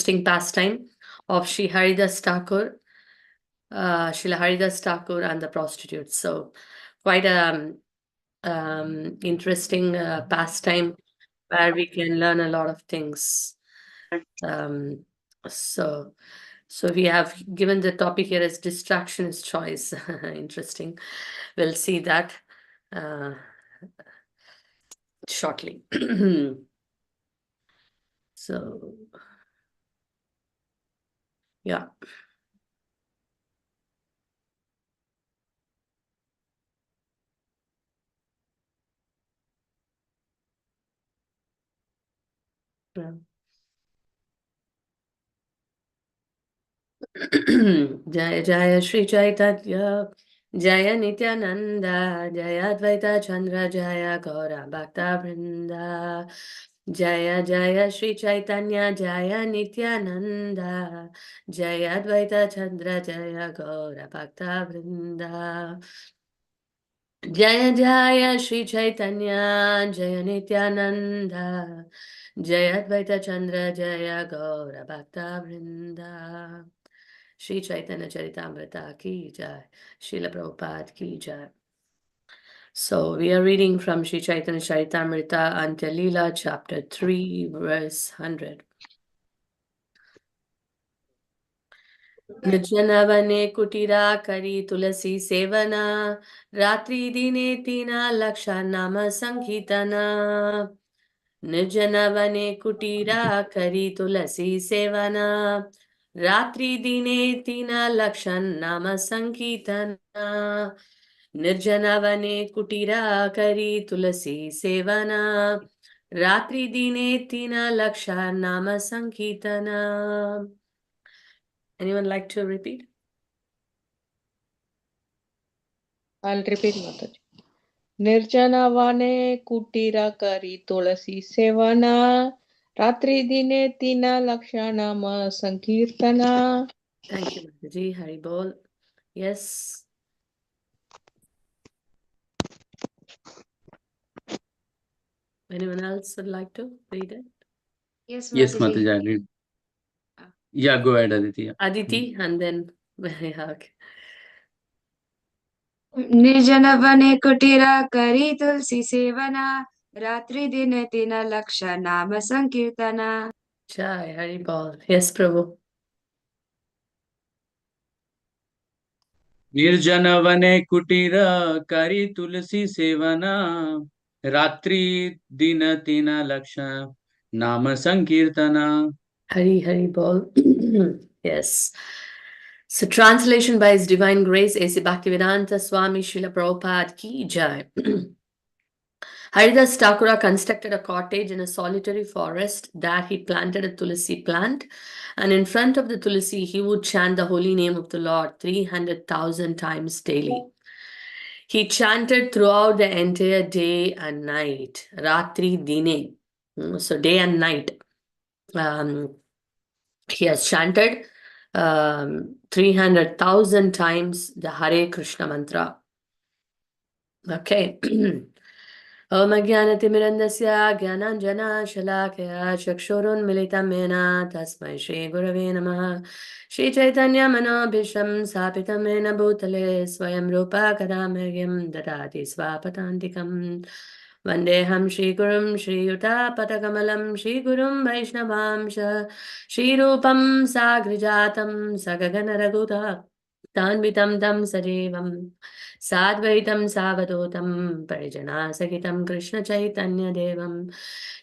interesting pastime of Sri Haridas Thakur, Srila Haridas Thakur and the prostitutes. So quite a interesting pastime where we can learn a lot of things. Um, so we have given the topic here as distraction is choice. Interesting. We'll see that shortly. So yeah. Yeah. Jaya Jaya Sri Chaitanya Jaya Nityananda Jaya Advaita Chandra Jaya Gaura Bhakta Vrinda Jaya Jaya Sri Chaitanya Jaya Nityananda Jaya Advaita Chandra Jaya Gaura Bhakta Vrinda Jaya Jaya Sri Chaitanya Jaya Nityananda Jaya Advaita Chandra Jaya Gaura Bhakta Vrinda Shri Chaitanya Charitamrita ki jai, Srila Prabhupada ki jai. So we are reading from Shri Chaitanya Charitamrita, Antya Lila, chapter 3, verse 100. Nijjanavane kutira kari tulasi sevana, ratri dine tina laksha nama sankitana. Nijjanavane kutira kari tulasi sevana, ratri dine tina lakshan nama sankitana. Nirjanavane kutira kari tulasi sevana, ratri dine tina laksha nama sankitana. Anyone like to repeat? I'll repeat, Mataji. Nirjanavane kutira kari tulasi sevana, ratri dine tina lakshanama sankirtana. Thank you, Mataji. Hari Bol. Yes. Anyone else would like to read it? Yes, Yes, Mataji. Mataji, I read. Yeah, go ahead, Aditi. Aditi, and then okay. निर्जनवने कुटीरा करी तुलसी सेवना रात्रि दिन तीन लक्ष नाम Sankirtana. Jai Hari Bol. Yes, Prabhu. निर्जनवने कुटीर करी तुलसी सेवना रात्रि दिन तीन लक्ष नाम Sankirtana. Hari Bol. Yes. So translation by His Divine Grace, A.C. Bhaktivedanta Swami Srila Prabhupada ki jai. Haridas Thakura constructed a cottage in a solitary forest. There he planted a tulsi plant, and in front of the tulsi he would chant the holy name of the Lord 300,000 times daily. He chanted throughout the entire day and night. Ratri dine. So day and night. He has chanted 300,000 times the Hare Krishna mantra. Okay. Om Ajnanatimirandasya Jnananjana Shalakaya Chakshurunmilitam Mena Tasmai Shri Gurave Namaha Shri Chaitanya Manobhisham Sapitam Mena Bhutale Swayam Rupa Kadamaryam Dadati Swapatantikam Vandeham Shri Gurum Shri Yuta Patakamalam Shri Gurum Vaishnavamsha Shri Rupam Sagrijatam Sagagana Raguta Tanvitam Tam Sajevam Sadvaitam Savadotam Parijana Sakitam Krishna Chaitanya Devam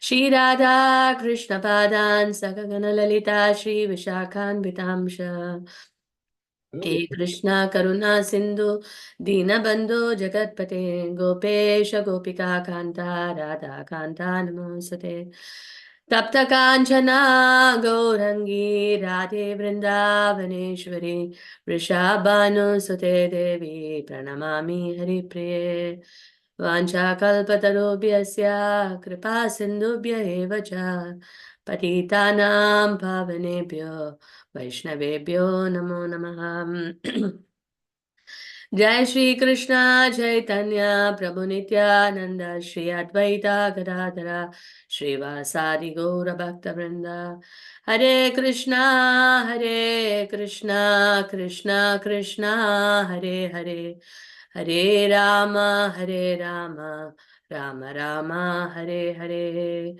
Shri Radha Krishna Padan Sakagana Lalita Shri Vishakhan Vitamsha He Krishna Karuna Sindhu Dinabandhu Jagatpate Gopesha Gopika Kanta Radha Kanta Namosate Tapta Kanchana Gaurangi Radhe Vrindavaneshwari Vrishabhanu Sute Devi Pranamami Hari Priye Vancha Kalpatarubhyasya Kripa Sindhubhya Evacha Patitanam Pavanebhyo Vaishnavebhyo Namo Namaha Jai Shri Krishna Chaitanya Prabhu Nityananda Shri Advaita Gadadhara Shri Vasadi Gaura Bhakta Vrinda Hare Krishna Krishna Krishna Hare Hare Hare Rama Rama Rama Hare Hare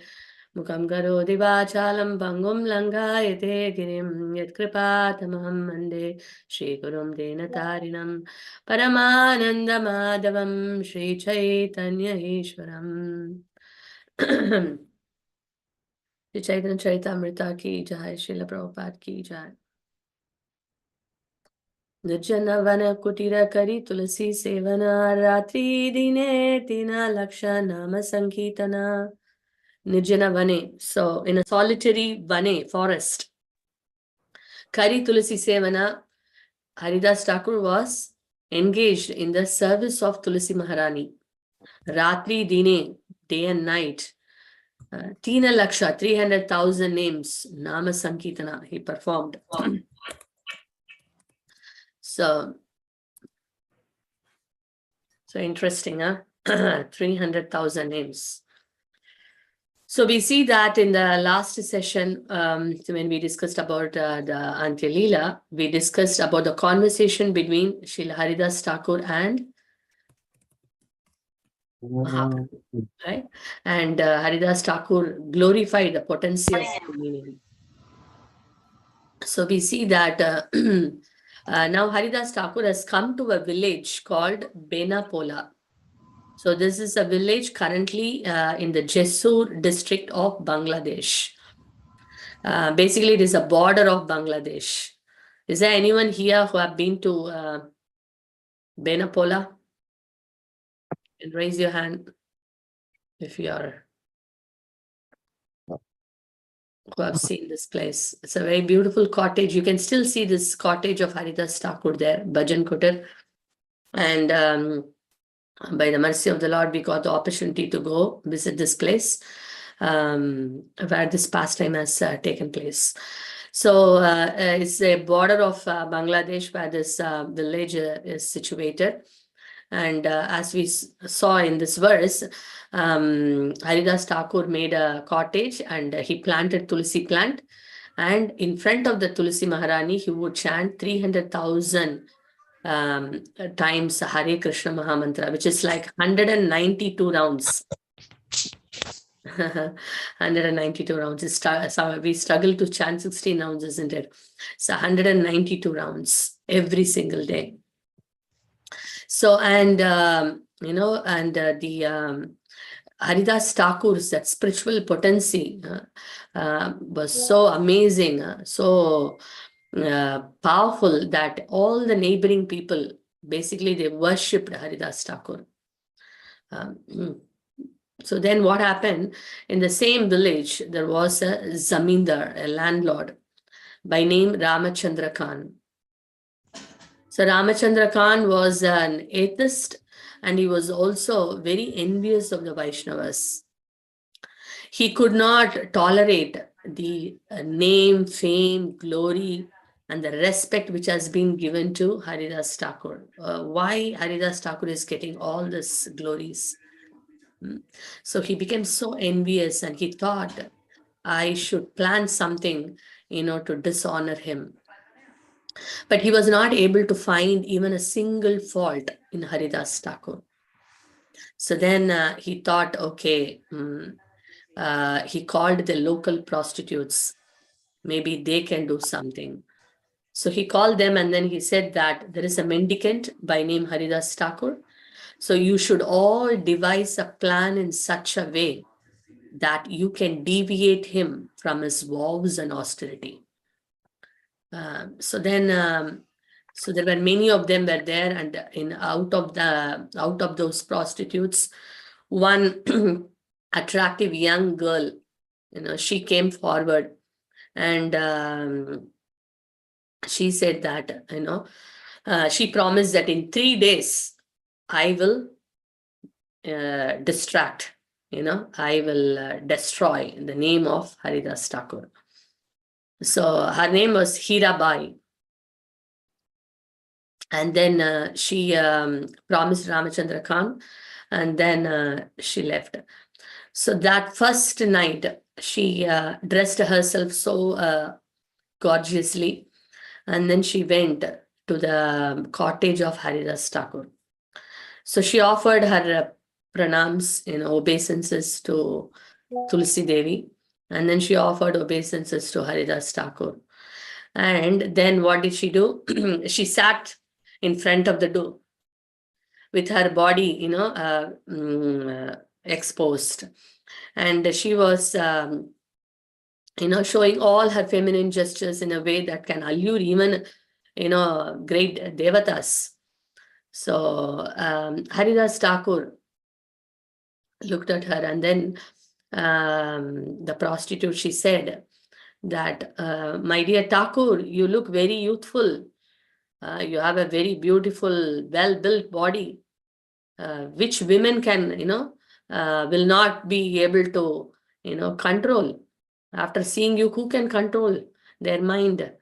Mukam Karoti Vachalam Pangum Langayate Girim Yatkripatamaham Mande Shri Gurum Denatarinam Paramananda Madhavam Shri Chaitanya Ishwaram Shri Chaitanya Charitamrita ki jai, Srila Prabhupada ki jai. Nirjana vana kutira kari tulasi sevana ratri dine tina laksha nama sankitana. Nirjana vane, so in a solitary vane, forest. Kari tulasi sevana, Haridas Thakur was engaged in the service of Tulasi Maharani. Ratri dine, day and night. Tina Laksha, 300,000 names, Nama Sankirtana, he performed. So interesting, huh? 300,000 names. So we see that in the last session, when we discussed about the Antya Lila, we discussed about the conversation between Srila Haridas Thakur and Mahaprabhu, right? And Haridas Thakur glorified the potency of the meaning. So we see that now Haridas Thakur has come to a village called Benapola. So this is a village currently in the Jessore district of Bangladesh. Basically, it is a border of Bangladesh. Is there anyone here who have been to Benapola? And raise your hand if you are who have seen this place. It's a very beautiful cottage. You can still see this cottage of Haridas Thakur there, Bhajan Kutir. And by the mercy of the Lord, we got the opportunity to go visit this place where this pastime has taken place. So it's a border of Bangladesh where this village is situated. And as we saw in this verse, Haridas Thakur made a cottage and he planted Tulsi plant. And in front of the Tulsi Maharani, he would chant 300,000 times Hare Krishna Mahamantra, which is like 192 rounds. 192 rounds. So we struggle to chant 16 rounds, isn't it? So 192 rounds every single day. So, and, the Haridas Thakur's, that spiritual potency was so amazing, so powerful that all the neighboring people, basically they worshipped Haridas Thakur. So then what happened, in the same village, there was a zamindar, a landlord by name Ramachandra Khan. So Ramachandra Khan was an atheist and he was also very envious of the Vaishnavas. He could not tolerate the name, fame, glory, and the respect which has been given to Haridas Thakur. Why Haridas Thakur is getting all these glories? So he became so envious and he thought, I should plan something, to dishonor him. But he was not able to find even a single fault in Haridas Thakur. So then he thought, okay, he called the local prostitutes. Maybe they can do something. So he called them and then he said that there is a mendicant by name Haridas Thakur. So you should all devise a plan in such a way that you can deviate him from his vows and austerity. So there were many of them were there, and out of those prostitutes, one attractive young girl, she came forward and she said that she promised that in 3 days I will distract, I will destroy in the name of Haridas Thakur. So her name was Hirabai. And then she promised Ramachandra Khan, and then she left. So that first night, she dressed herself so gorgeously, and then she went to the cottage of Haridas Thakur. So she offered her pranams, obeisances to Tulsi Devi, and then she offered obeisances to Haridas Thakur. And then what did she do? She sat in front of the door with her body, exposed. And she was, showing all her feminine gestures in a way that can allure even, great devatas. So Haridas Thakur looked at her, and then the prostitute, she said that, my dear Thakur, you look very youthful. You have a very beautiful, well-built body, which women can, will not be able to, control. After seeing you, who can control their mind?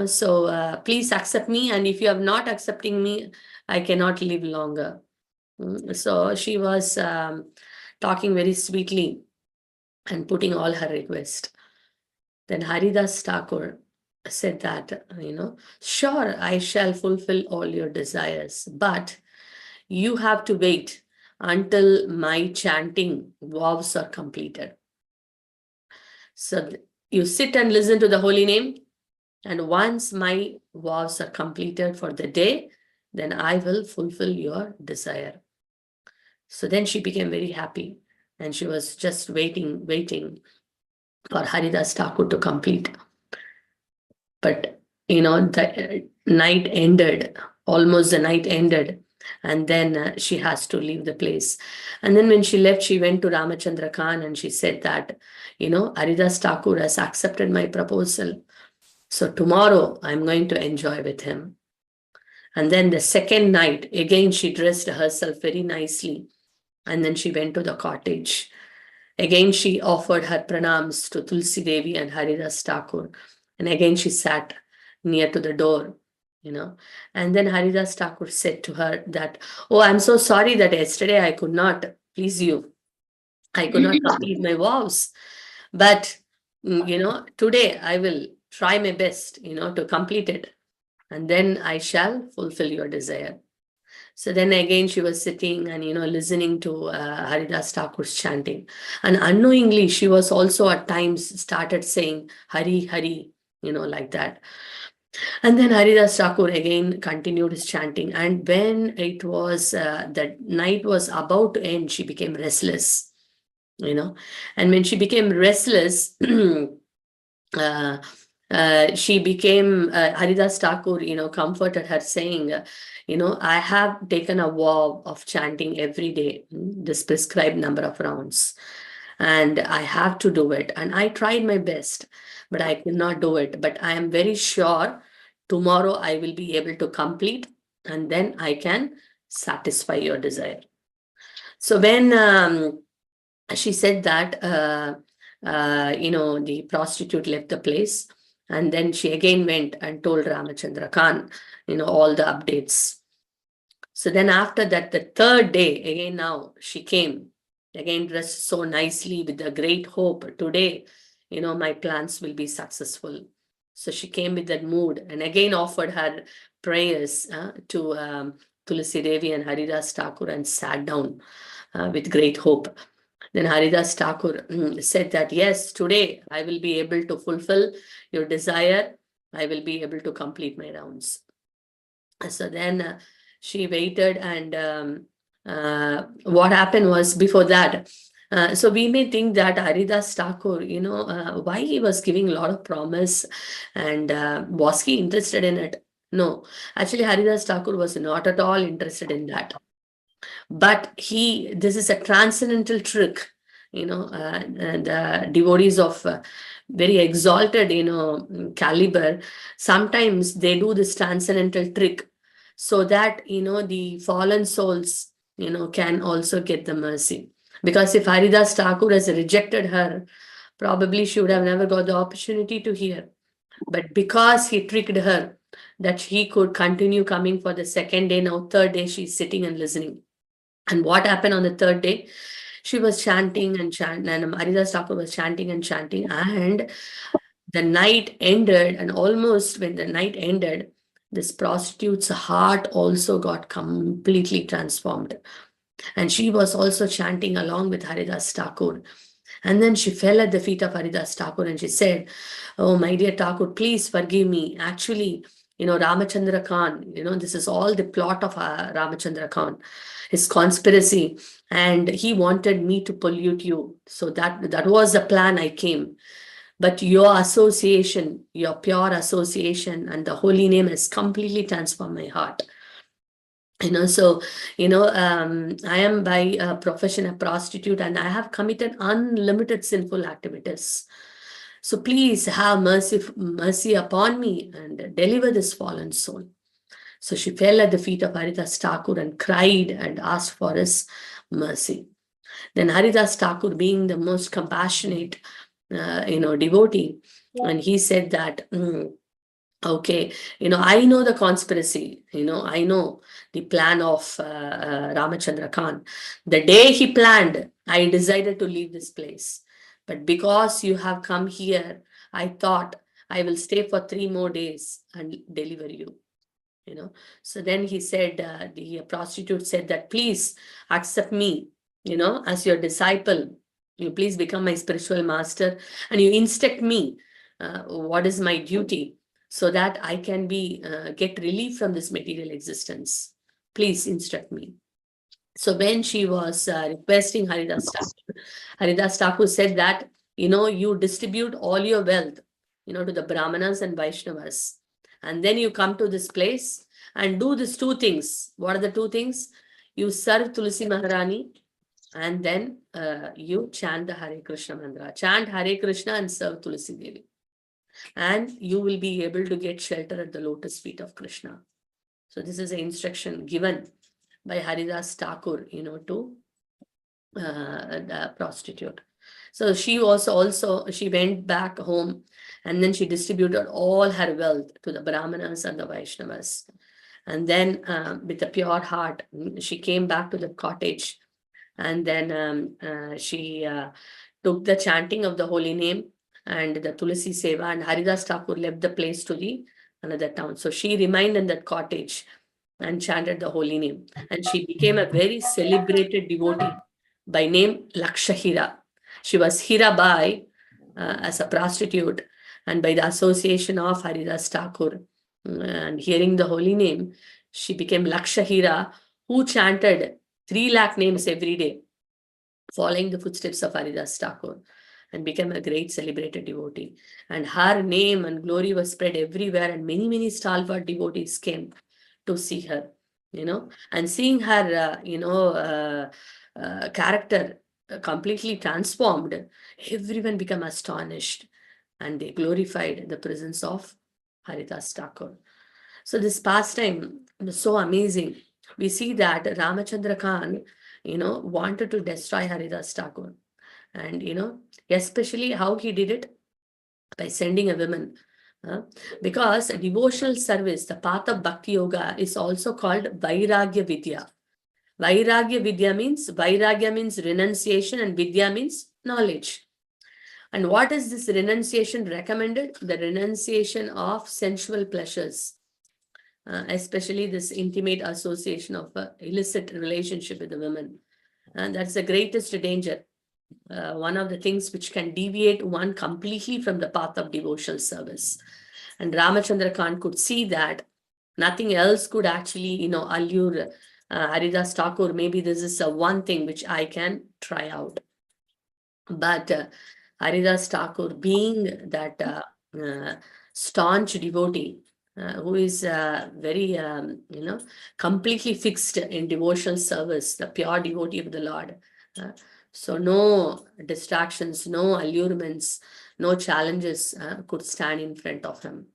So please accept me. And if you are not accepting me, I cannot live longer. So she was talking very sweetly and putting all her request. Then Haridas Thakur said that, sure, I shall fulfill all your desires, but you have to wait until my chanting vows are completed. So you sit and listen to the holy name, and once my vows are completed for the day, then I will fulfill your desire. So then she became very happy, and she was just waiting for Haridas Thakur to complete. But, the night ended, almost the night ended, and then she has to leave the place. And then when she left, she went to Ramachandra Khan and she said that, Haridas Thakur has accepted my proposal. So tomorrow I'm going to enjoy with him. And then the second night, again, she dressed herself very nicely. And then she went to the cottage. Again, she offered her pranams to Tulsi Devi and Haridas Thakur. And again, she sat near to the door, And then Haridas Thakur said to her that, oh, I'm so sorry that yesterday I could not please you. I could not complete my vows. But, today I will try my best, to complete it. And then I shall fulfill your desire. So then again, she was sitting and, listening to Haridas Thakur's chanting. And unknowingly, she was also at times started saying, Hari, Hari, like that. And then Haridas Thakur again continued his chanting. And when it was, the night was about to end, she became restless, And when she became restless, she became, Haridas Thakur, comforted her saying, I have taken a vow of chanting every day, this prescribed number of rounds, and I have to do it. And I tried my best, but I could not do it. But I am very sure tomorrow I will be able to complete, and then I can satisfy your desire. So when she said that, the prostitute left the place, and then she again went and told Ramachandra Khan, all the updates. So then after that, the third day, again now she came, again dressed so nicely with a great hope. Today, my plans will be successful. So she came with that mood and again offered her prayers to Tulsi Devi and Haridas Thakur and sat down with great hope. Then Haridas Thakur said that, yes, today I will be able to fulfill your desire. I will be able to complete my rounds. So then she waited, and what happened was before that, so we may think that Haridas Thakur, why he was giving a lot of promise, and was he interested in it? No, actually Haridas Thakur was not at all interested in that. But this is a transcendental trick, the devotees of very exalted, caliber, sometimes they do this transcendental trick so that, the fallen souls, can also get the mercy. Because if Haridas Thakur has rejected her, probably she would have never got the opportunity to hear. But because he tricked her, that he could continue coming for the second day. Now, third day, she's sitting and listening. And what happened on the third day? She was chanting and chanting, and Haridas Thakur was chanting and chanting. And the night ended, and almost when the night ended, this prostitute's heart also got completely transformed. And she was also chanting along with Haridas Thakur. And then she fell at the feet of Haridas Thakur and she said, "Oh, my dear Thakur, please forgive me. Actually, Ramachandra Khan, this is all the plot of Ramachandra Khan, his conspiracy. And he wanted me to pollute you. So that was the plan I came. But your association, your pure association and the holy name has completely transformed my heart. So, I am by profession a prostitute and I have committed unlimited sinful activities. So please have mercy upon me and deliver this fallen soul." So she fell at the feet of Haridas Thakur and cried and asked for his mercy. Then Haridas Thakur, being the most compassionate, devotee, and he said that, "Okay, I know the conspiracy, I know the plan of Ramachandra Khan. The day he planned, I decided to leave this place. But because you have come here, I thought I will stay for 3 more days and deliver you." So then he said, the prostitute said that, "Please accept me, as your disciple. You please become my spiritual master and you instruct me what is my duty, so that I can get relief from this material existence. Please instruct me." So when she was requesting Haridas Thakur said that, you distribute all your wealth, to the Brahmanas and Vaishnavas. And then you come to this place and do these 2 things. What are the 2 things? You serve Tulsi Maharani and then you chant the Hare Krishna mantra. Chant Hare Krishna and serve Tulsi Devi. And you will be able to get shelter at the lotus feet of Krishna. So this is an instruction given by Haridas Thakur, to the prostitute. So she was also, she went back home and then she distributed all her wealth to the Brahmanas and the Vaishnavas. And then with a pure heart, she came back to the cottage and then she took the chanting of the holy name and the Tulasi Seva, and Haridas Thakur left the place to the another town. So she remained in that cottage and chanted the holy name. And she became a very celebrated devotee by name Lakshahira. She was Hirabai as a prostitute, and by the association of Haridas Thakur and hearing the holy name, she became Lakshahira, who chanted 3 lakh names every day, following the footsteps of Haridas Thakur, and became a great celebrated devotee. And her name and glory was spread everywhere, and many, many stalwart devotees came to see her, and seeing her, character completely transformed, everyone became astonished and they glorified the presence of Haridas Thakur. So this pastime was so amazing. We see that Ramachandra Khan, wanted to destroy Haridas Thakur. And, especially how he did it by sending a woman. Because devotional service, the path of Bhakti Yoga, is also called Vairagya Vidya. Vairagya means renunciation, and Vidya means knowledge. And what is this renunciation recommended? The renunciation of sensual pleasures, especially this intimate association of illicit relationship with the women. And that's the greatest danger. One of the things which can deviate one completely from the path of devotional service. And Ramachandra Khan could see that nothing else could actually, allure Haridas Thakur. Maybe this is one thing which I can try out. But Haridas Thakur, being that staunch devotee, who is very, completely fixed in devotional service, the pure devotee of the Lord. So no distractions, no allurements, no challenges could stand in front of him.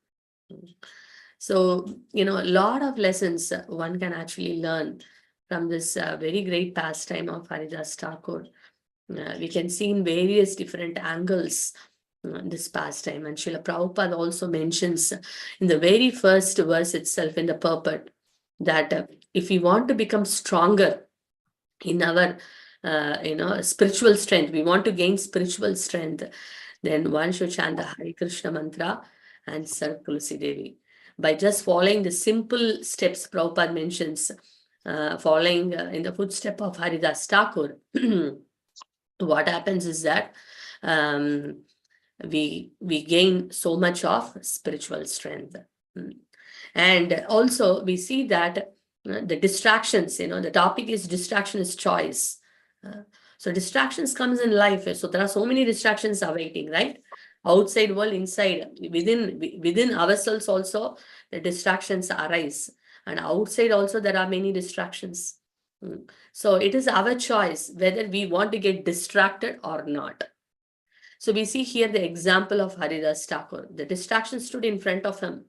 So, a lot of lessons one can actually learn from this very great pastime of Haridas Thakur. We can see in various different angles this pastime. And Srila Prabhupada also mentions in the very first verse itself in the purport that if we want to become stronger in our spiritual strength, we want to gain spiritual strength, then one should chant the Hare Krishna mantra and serve Tulsi Devi. By just following the simple steps Prabhupada mentions, following in the footstep of Haridas Thakur, what happens is that we gain so much of spiritual strength. And also we see that the distractions, the topic is distraction is choice. So distractions comes in life. So there are so many distractions awaiting, right? Outside world, inside, within ourselves also, the distractions arise. And outside also there are many distractions. So it is our choice whether we want to get distracted or not. So we see here the example of Haridas Thakur. The distraction stood in front of him,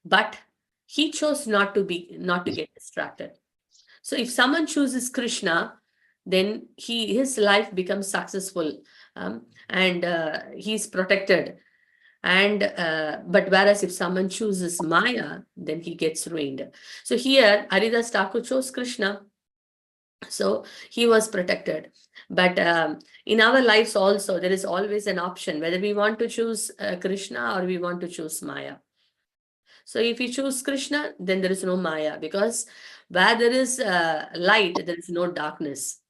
but he chose not to get distracted. So if someone chooses Krishna, then his life becomes successful, and he's protected. And but whereas if someone chooses Maya, then he gets ruined. So here Haridas Thakur chose Krishna, so he was protected. But in our lives also, there is always an option whether we want to choose Krishna or we want to choose Maya. So if we choose Krishna, then there is no Maya, because where there is light, there is no darkness.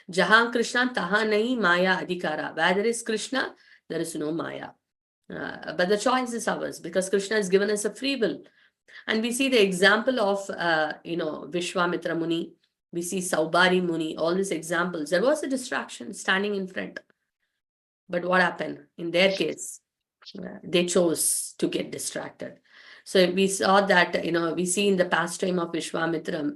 Jahan Krishna, taha nahi Maya adhikara. Where there is Krishna, there is no Maya. But the choice is ours, because Krishna has given us a free will. And we see the example of, Vishwamitra Muni. We see Saubari Muni, all these examples. There was a distraction standing in front. But what happened? In their case, they chose to get distracted. So we saw that, we see in the pastime of Vishwamitra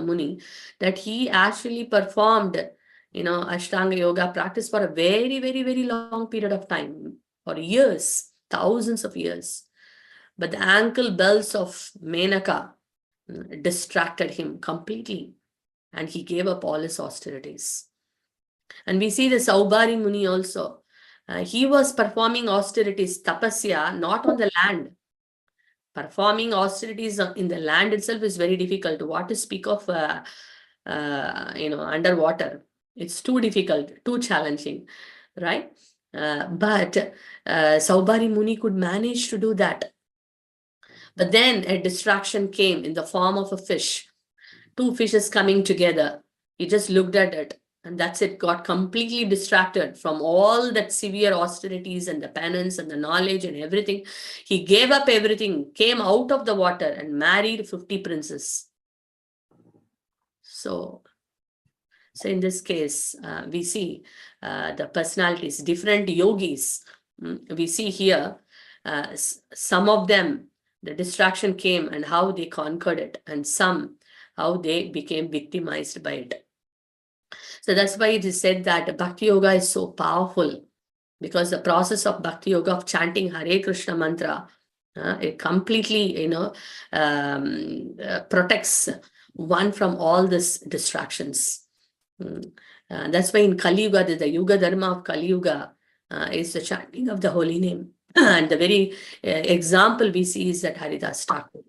Muni, that he actually performed, Ashtanga Yoga practice for a very, very, very long period of time, for years, thousands of years. But the ankle bells of Menaka distracted him completely, and he gave up all his austerities. And we see the Saubari Muni also. He was performing austerities, tapasya, not on the land. Performing austerities in the land itself is very difficult. What to speak of, underwater? It's too difficult, too challenging, right? But Saubari Muni could manage to do that. But then a distraction came in the form of a fish. Two fishes coming together. He just looked at it, and that's it. Got completely distracted from all that severe austerities and the penance and the knowledge and everything. He gave up everything, came out of the water and married 50 princes. So in this case, we see the personalities, different yogis. We see here, some of them, the distraction came and how they conquered it, and some, how they became victimized by it. So that's why it is said that Bhakti Yoga is so powerful, because the process of Bhakti Yoga, of chanting Hare Krishna mantra, it completely, protects one from all these distractions. That's why in Kali Yuga, the Yuga Dharma of Kali Yuga is the chanting of the holy name. And the very example we see is that Haridas Thakur.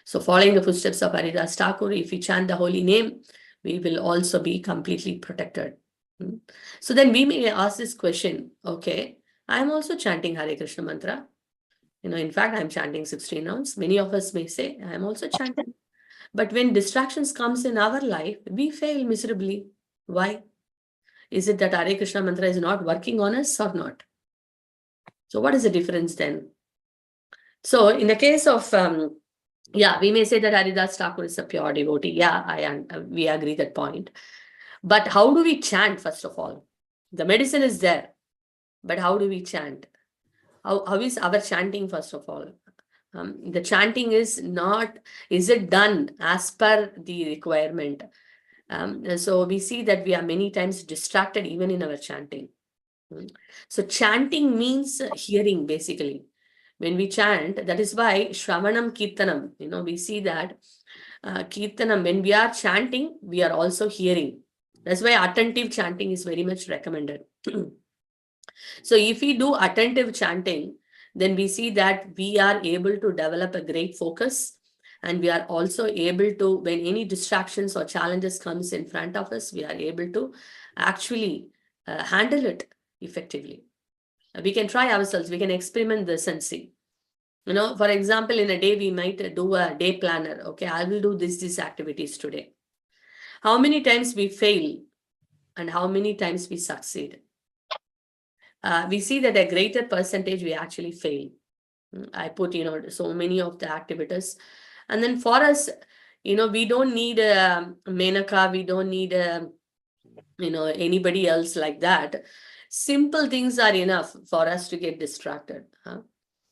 So following the footsteps of Haridas Thakur, if we chant the holy name, we will also be completely protected. So then we may ask this question, okay, I am also chanting Hare Krishna mantra. In fact, I am chanting 16 rounds. Many of us may say, I am also chanting. But when distractions comes in our life, we fail miserably. Why? Is it that Hare Krishna mantra is not working on us or not? So what is the difference then? So in the case of, we may say that Haridas Thakur is a pure devotee. Yeah, we agree that point. But how do we chant, first of all? The medicine is there, but how do we chant? How is our chanting, first of all? The chanting is it done as per the requirement? So we see that we are many times distracted even in our chanting. So chanting means hearing, basically. When we chant, that is why Shravanam Kirtanam, we see that Kirtanam, when we are chanting, we are also hearing. That's why attentive chanting is very much recommended. So if we do attentive chanting, then we see that we are able to develop a great focus, and we are also able to, when any distractions or challenges comes in front of us, we are able to actually handle it effectively. We can try ourselves, we can experiment this and see. For example, in a day, we might do a day planner. Okay, I will do these activities today. How many times we fail and how many times we succeed? We see that a greater percentage we actually fail. I put, so many of the activities. And then for us, we don't need Menaka, we don't need, anybody else like that. Simple things are enough for us to get distracted.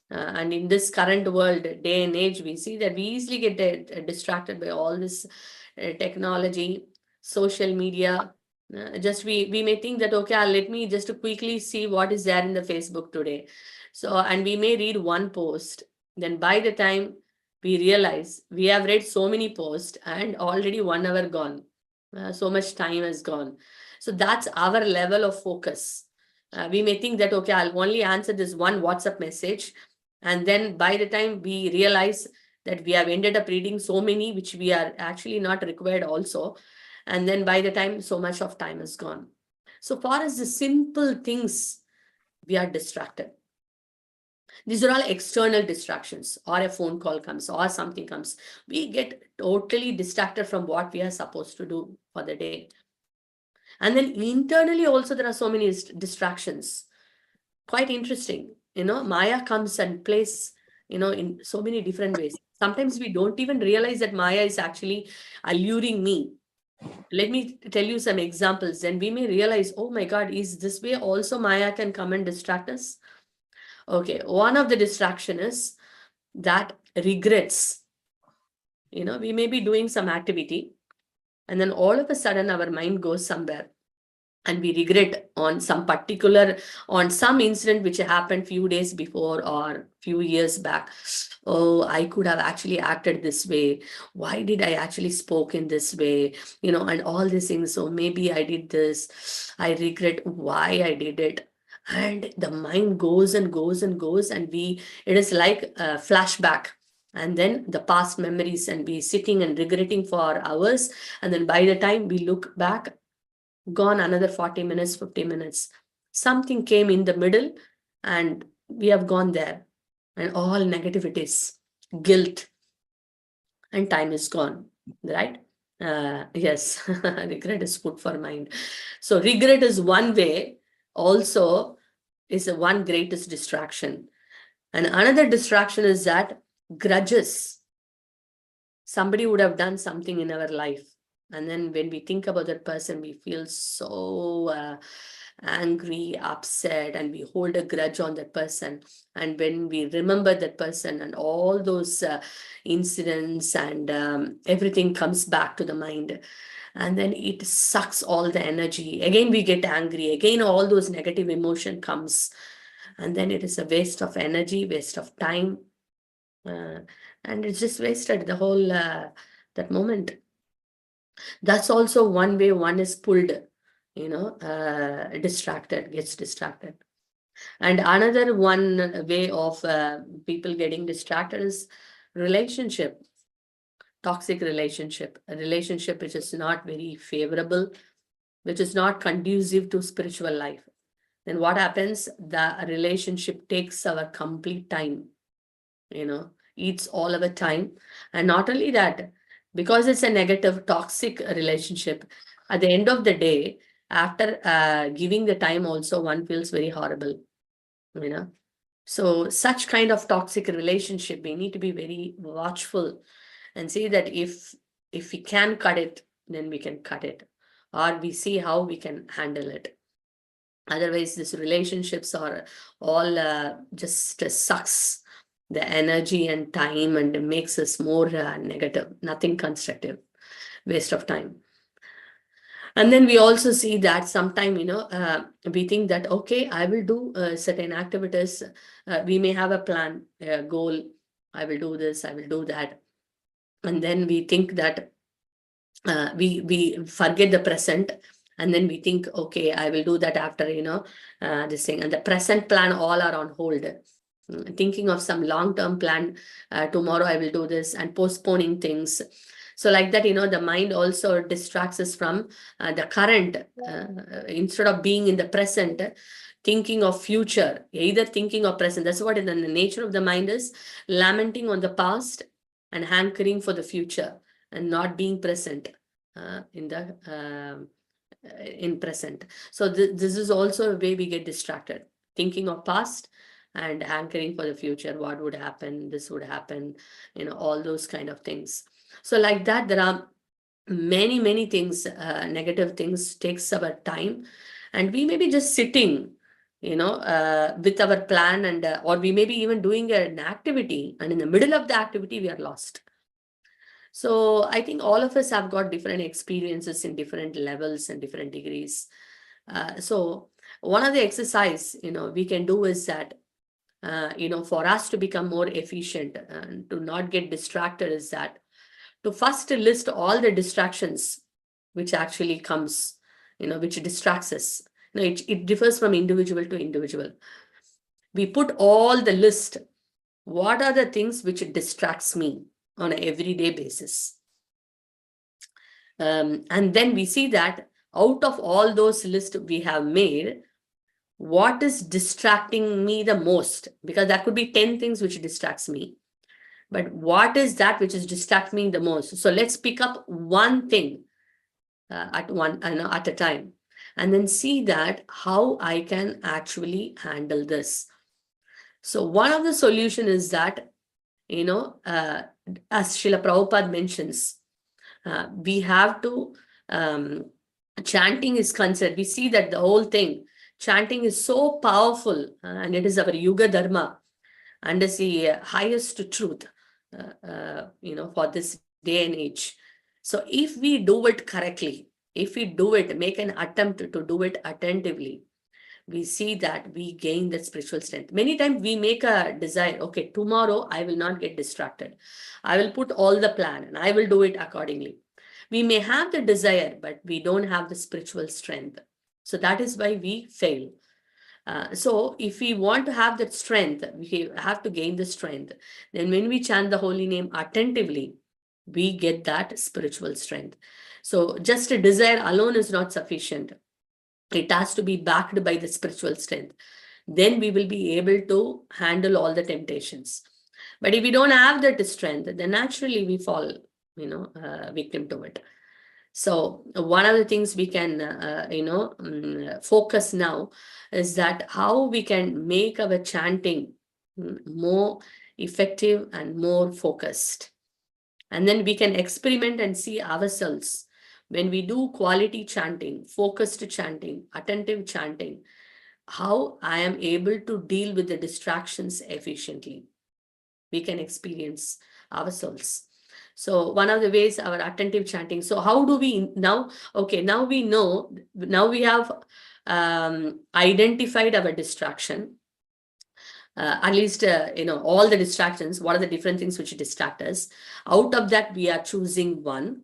And in this current world, day and age, we see that we easily get distracted by all this technology, social media. Just we may think that, okay, let me just quickly see what is there in the Facebook today. So, and we may read one post. Then by the time we realize we have read so many posts and already 1 hour gone. So much time has gone. So that's our level of focus. We may think that, okay, I'll only answer this one WhatsApp message. And then by the time we realize that we have ended up reading so many, which we are actually not required also. And then by the time so much of time is gone. So far as the simple things, we are distracted. These are all external distractions, or a phone call comes or something comes. We get totally distracted from what we are supposed to do for the day. And then internally also there are so many distractions. Quite interesting. Maya comes and plays, in so many different ways. Sometimes we don't even realize that Maya is actually alluring me. Let me tell you some examples. Then we may realize, oh my God, is this way also Maya can come and distract us? Okay, one of the distraction is that regrets. We may be doing some activity and then all of a sudden our mind goes somewhere and we regret on some incident which happened few days before or few years back. Oh, I could have actually acted this way. Why did I actually spoke in this way? And all these things. So maybe I did this. I regret why I did it. And the mind goes and goes and goes, and it is like a flashback. And then the past memories, and we sitting and regretting for hours. And then by the time we look back, gone another 40 minutes, 50 minutes. Something came in the middle and we have gone there. And all negativities, guilt, and time is gone, right? Yes, regret is food for mind. So regret is one way, also is one greatest distraction. And another distraction is that grudges. Somebody would have done something in our life. And then when we think about that person, we feel so angry, upset, and we hold a grudge on that person. And when we remember that person and all those incidents and everything comes back to the mind, and then it sucks all the energy. Again, we get angry. Again, all those negative emotion comes. And then it is a waste of energy, waste of time. And it's just wasted the whole that moment. That's also one way one is pulled, distracted, gets distracted. And another one way of people getting distracted is relationship, toxic relationship, a relationship which is not very favorable, which is not conducive to spiritual life. Then what happens? The relationship takes our complete time, eats all our time. And not only that, because it's a negative, toxic relationship, at the end of the day, after giving the time also, one feels very horrible, So such kind of toxic relationship, we need to be very watchful and see that if we can cut it, then we can cut it, or we see how we can handle it. Otherwise, these relationships are all just sucks the energy and time and makes us more negative, nothing constructive, waste of time. And then we also see that sometime, we think that, okay, I will do certain activities. We may have a plan, a goal. I will do this, I will do that. And then we think that we forget the present And then we think, okay, I will do that after, this thing. And the present plan all are on hold. Thinking of some long-term plan, tomorrow I will do this, and postponing things. So like that, the mind also distracts us from the current. Instead of being in the present, thinking of future, either thinking of present. That's what the nature of the mind is, lamenting on the past and hankering for the future, and not being present in present. So this is also a way we get distracted, thinking of past and hankering for the future. What would happen? This would happen, all those kind of things. So like that, there are many things, negative things takes our time, and we may be just sitting, with our plan, and or we may be even doing an activity, and in the middle of the activity we are lost. So I think all of us have got different experiences in different levels and different degrees. So one of the exercise, we can do is that, for us to become more efficient and to not get distracted, is that to first list all the distractions which actually comes, which distracts us. It differs from individual to individual. We put all the list. What are the things which distracts me on an everyday basis? And then we see that out of all those lists we have made, what is distracting me the most? Because that could be 10 things which distracts me. But what is that which is distracting me the most? So let's pick up one thing at a time, and then see that how I can actually handle this. So one of the solution is that, as Srila Prabhupada mentions, we have to, chanting is concerned. We see that the whole thing, chanting is so powerful, and it is our Yuga Dharma, and is the highest truth, for this day and age. So if we do it correctly, if we do it, make an attempt to do it attentively, we see that we gain that spiritual strength. Many times we make a desire, okay, tomorrow I will not get distracted. I will put all the plan and I will do it accordingly. We may have the desire, but we don't have the spiritual strength. So that is why we fail. So if we want to have that strength, we have to gain the strength. Then when we chant the holy name attentively, we get that spiritual strength. So just a desire alone is not sufficient. It has to be backed by the spiritual strength. Then we will be able to handle all the temptations. But if we don't have that strength, then naturally we fall, victim to it. So one of the things we can, focus now is that how we can make our chanting more effective and more focused. And then we can experiment and see ourselves. When we do quality chanting, focused chanting, attentive chanting, how I am able to deal with the distractions efficiently. We can experience ourselves. So one of the ways, our attentive chanting. So how do we now? Okay, now we know, now we have identified our distraction. At least, all the distractions, what are the different things which distract us? Out of that, we are choosing one.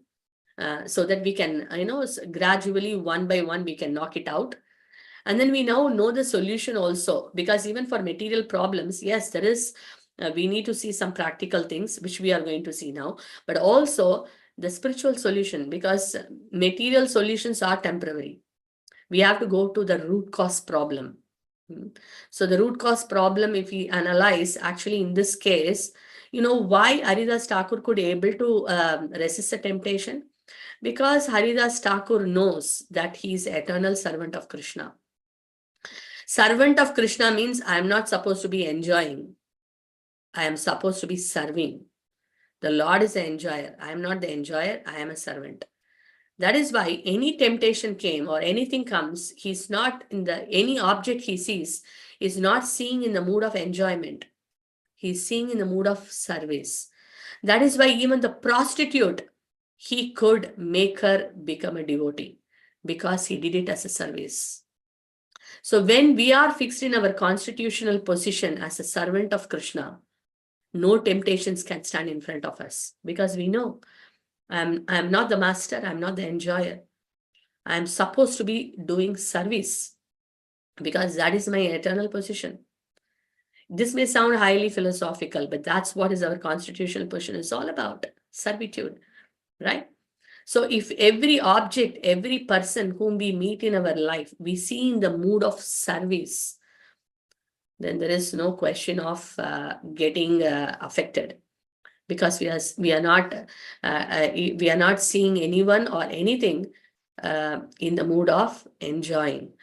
So that we can, gradually, one by one, we can knock it out. And then we now know the solution also, because even for material problems, yes, there is, we need to see some practical things, which we are going to see now, but also the spiritual solution, because material solutions are temporary. We have to go to the root cause problem. So the root cause problem, if we analyze, actually in this case, why Haridas Thakur could able to resist the temptation? Because Haridas Thakur knows that he is eternal servant of Krishna. Servant of Krishna means I am not supposed to be enjoying. I am supposed to be serving. The Lord is the enjoyer. I am not the enjoyer. I am a servant. That is why any temptation came or anything comes, he's not in any object he sees, is not seeing in the mood of enjoyment. He's seeing in the mood of service. That is why even the prostitute, he could make her become a devotee, because he did it as a service. So when we are fixed in our constitutional position as a servant of Krishna, no temptations can stand in front of us, because we know I'm not the master, I'm not the enjoyer. I am supposed to be doing service because that is my eternal position. This may sound highly philosophical, but that's what is our constitutional position is all about, servitude, right? So if every object, every person whom we meet in our life, we see in the mood of service, then there is no question of getting affected, because we are not seeing anyone or anything in the mood of enjoying.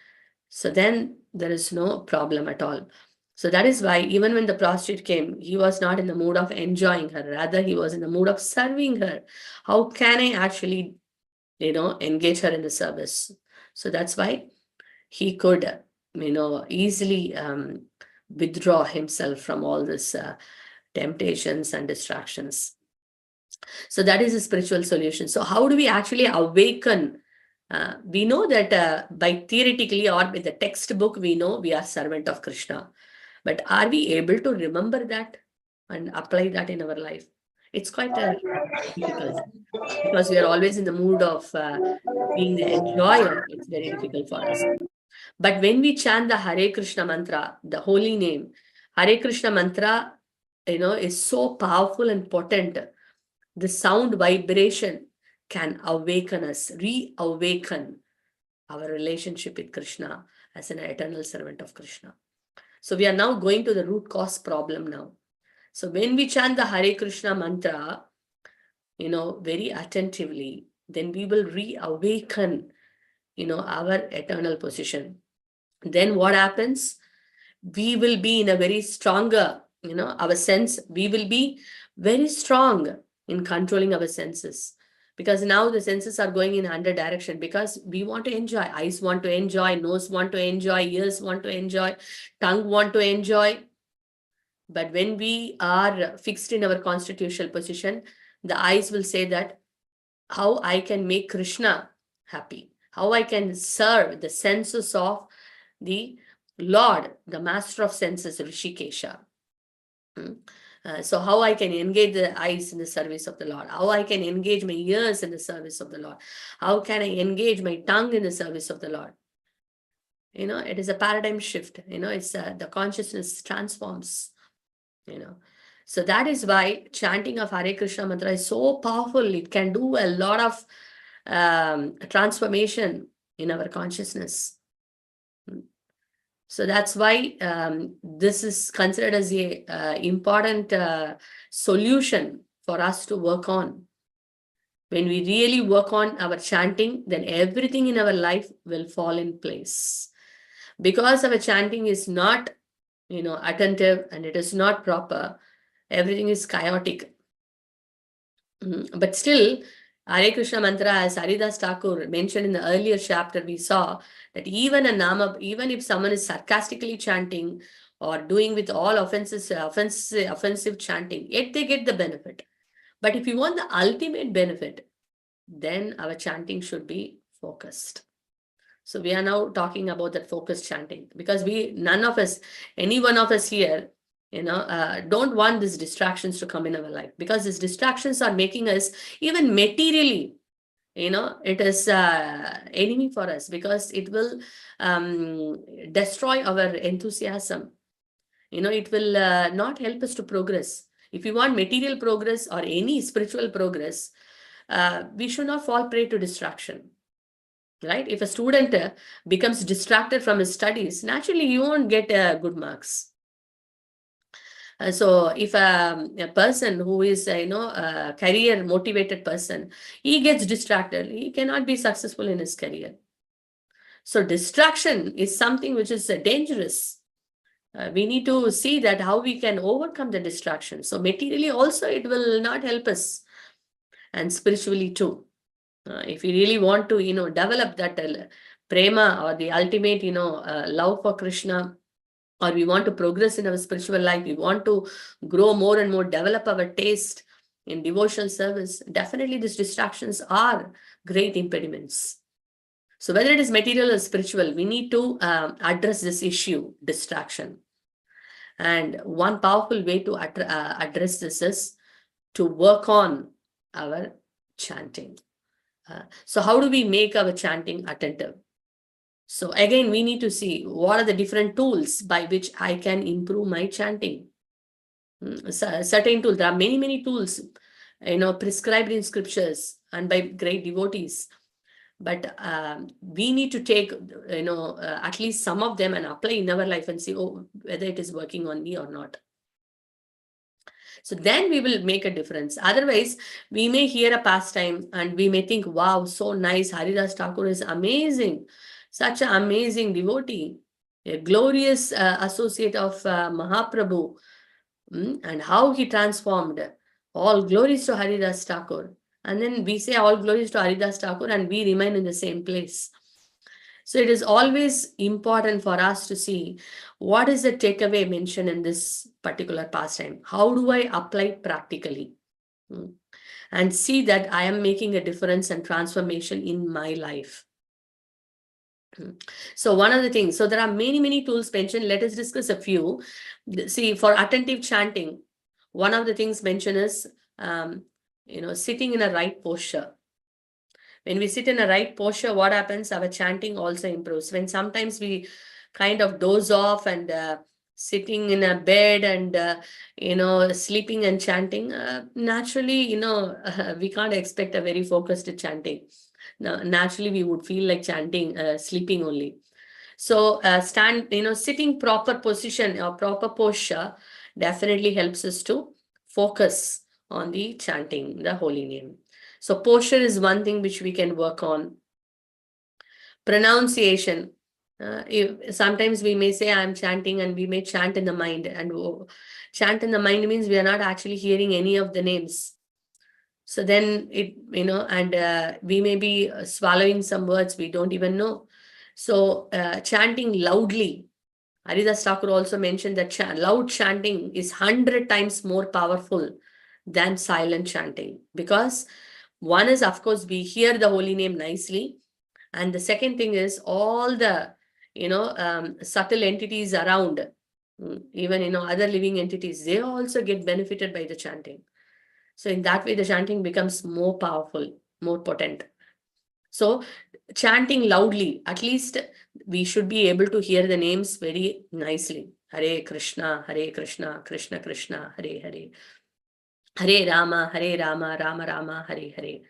So then there is no problem at all. So that is why even when the prostitute came, he was not in the mood of enjoying her. Rather, he was in the mood of serving her. How can I actually, engage her in the service? So that's why he could, easily withdraw himself from all this temptations and distractions. So that is a spiritual solution. So how do we actually awaken? We know that by theoretically or with the textbook, we know we are servant of Krishna. But are we able to remember that and apply that in our life? It's quite difficult, because we are always in the mood of being the enjoyer. It's very difficult for us. But when we chant the Hare Krishna mantra, the holy name, Hare Krishna mantra, is so powerful and potent. The sound vibration can awaken us, reawaken our relationship with Krishna as an eternal servant of Krishna. So we are now going to the root cause problem now. So when we chant the Hare Krishna mantra, very attentively, then we will reawaken, our eternal position. Then what happens? We will be in a very stronger, our sense, we will be very strong in controlling our senses. Because now the senses are going in 100 direction, because we want to enjoy. Eyes want to enjoy, nose want to enjoy, ears want to enjoy, tongue want to enjoy. But when we are fixed in our constitutional position, the eyes will say that how I can make Krishna happy, how I can serve the senses of the Lord, the master of senses, Rishikesha. So how I can engage the eyes in the service of the Lord, how I can engage my ears in the service of the Lord, how can I engage my tongue in the service of the Lord. It is a paradigm shift. It's the consciousness transforms. So that is why chanting of Hare Krishna mantra is so powerful. It can do a lot of transformation in our consciousness. So that's why this is considered as a important solution for us to work on. When we really work on our chanting, then everything in our life will fall in place. Because our chanting is not, attentive, and it is not proper, everything is chaotic. But still, Hare Krishna mantra, as Haridas Thakur mentioned in the earlier chapter, we saw that even if someone is sarcastically chanting or doing with all offensive chanting, yet they get the benefit. But if you want the ultimate benefit, then our chanting should be focused. So we are now talking about that focused chanting, because none of us, any one of us here, don't want these distractions to come in our life, because these distractions are making us even materially, it is enemy for us, because it will destroy our enthusiasm. It will not help us to progress. If you want material progress or any spiritual progress, we should not fall prey to distraction. Right? If a student becomes distracted from his studies, naturally you won't get good marks. So if a person who is, a career motivated person, he gets distracted, he cannot be successful in his career. So distraction is something which is dangerous. We need to see that how we can overcome the distraction. So materially also it will not help us, and spiritually too. If we really want to, develop that prema, or the ultimate, love for Krishna, or we want to progress in our spiritual life, we want to grow more and more, develop our taste in devotional service, definitely these distractions are great impediments. So whether it is material or spiritual, we need to address this issue, distraction. And one powerful way to address this is to work on our chanting. So how do we make our chanting attentive? So again, we need to see what are the different tools by which I can improve my chanting. Certain tools, there are many tools, prescribed in scriptures and by great devotees. But we need to take, at least some of them and apply in our life and see, whether it is working on me or not. So then we will make a difference. Otherwise, we may hear a pastime and we may think, wow, so nice. Haridas Thakur is amazing. Such an amazing devotee. A glorious associate of Mahaprabhu. And how he transformed. All glories to Haridas Thakur. And then we say all glories to Haridas Thakur and we remain in the same place. So it is always important for us to see what is the takeaway mentioned in this particular pastime. How do I apply it practically? And see that I am making a difference and transformation in my life. So one of the things, so there are many tools mentioned. Let us discuss a few. See, for attentive chanting, one of the things mentioned is, sitting in a right posture. When we sit in a right posture, what happens? Our chanting also improves. When sometimes we kind of doze off and sitting in a bed and, sleeping and chanting, naturally, we can't expect a very focused chanting. Now, naturally, we would feel like chanting, sleeping only. So sitting proper position or proper posture definitely helps us to focus on the chanting, the holy name. So posture is one thing which we can work on. Pronunciation. Sometimes we may say I'm chanting and we may chant in the mind. And chant in the mind means we are not actually hearing any of the names. So then we may be swallowing some words we don't even know. So chanting loudly. Haridas Thakur also mentioned that loud chanting is 100 times more powerful than silent chanting. Because one is, of course, we hear the holy name nicely. And the second thing is all the, subtle entities around, even, other living entities, they also get benefited by the chanting. So in that way, the chanting becomes more powerful, more potent. So chanting loudly, at least we should be able to hear the names very nicely. Hare Krishna, Krishna Krishna, Hare Hare. Hare Rama, Rama Rama, Hare Hare.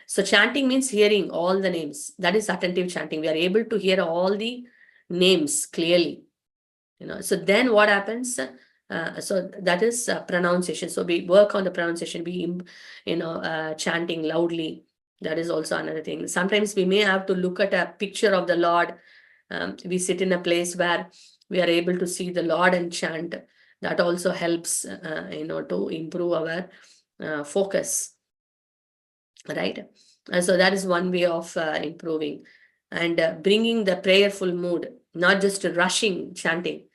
So chanting means hearing all the names. That is attentive chanting. We are able to hear all the names clearly. So then what happens? So that is pronunciation. So we work on the pronunciation. We, chanting loudly. That is also another thing. Sometimes we may have to look at a picture of the Lord. We sit in a place where we are able to see the Lord and chant. That also helps, to improve our focus. Right? So that is one way of improving. And bringing the prayerful mood, not just rushing chanting.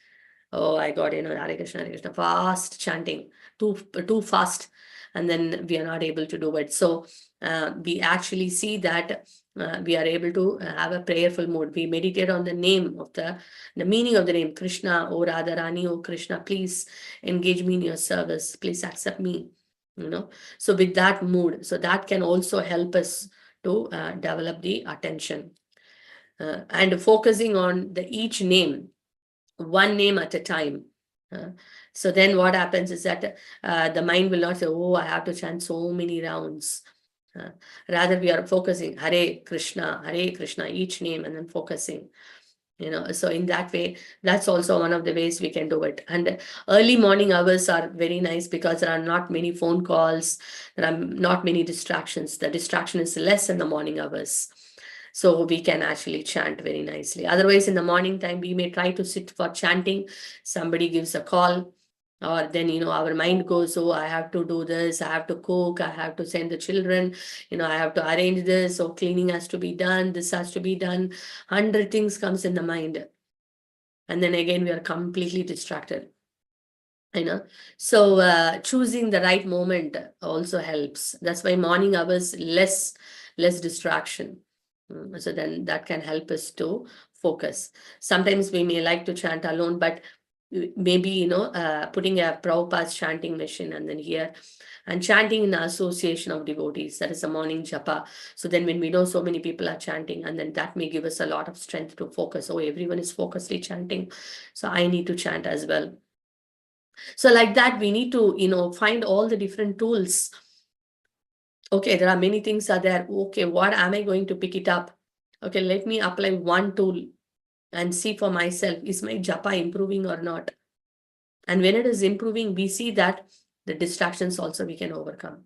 Oh, I got, Hare Krishna, fast chanting, too fast. And then we are not able to do it. So we actually see that we are able to have a prayerful mood. We meditate on the name of the meaning of the name, Krishna, O Radharani, O Krishna, please engage me in your service. Please accept me. So with that mood, so that can also help us to develop the attention. And focusing on each name, one name at a time. So then what happens is that the mind will not say, oh, I have to chant so many rounds. Rather, we are focusing Hare Krishna, each name, and then focusing. So in that way, that's also one of the ways we can do it. And early morning hours are very nice because there are not many phone calls, there are not many distractions. The distraction is less in the morning hours. So we can actually chant very nicely. Otherwise, in the morning time, we may try to sit for chanting. Somebody gives a call, or then, our mind goes, oh, I have to do this, I have to cook, I have to send the children, I have to arrange this, or cleaning has to be done, this has to be done. 100 things comes in the mind. And then again, we are completely distracted. So choosing the right moment also helps. That's why morning hours, less distraction. So then that can help us to focus. Sometimes we may like to chant alone, but maybe, putting a Prabhupada's chanting machine and then here, and chanting in association of devotees. That is a morning japa. So then when we know so many people are chanting, and then that may give us a lot of strength to focus. Oh, everyone is focusedly chanting, so I need to chant as well. So like that, we need to, find all the different tools. Okay, there are many things are there. Okay, what am I going to pick it up? Okay, let me apply one tool and see for myself, is my japa improving or not? And when it is improving, we see that the distractions also we can overcome.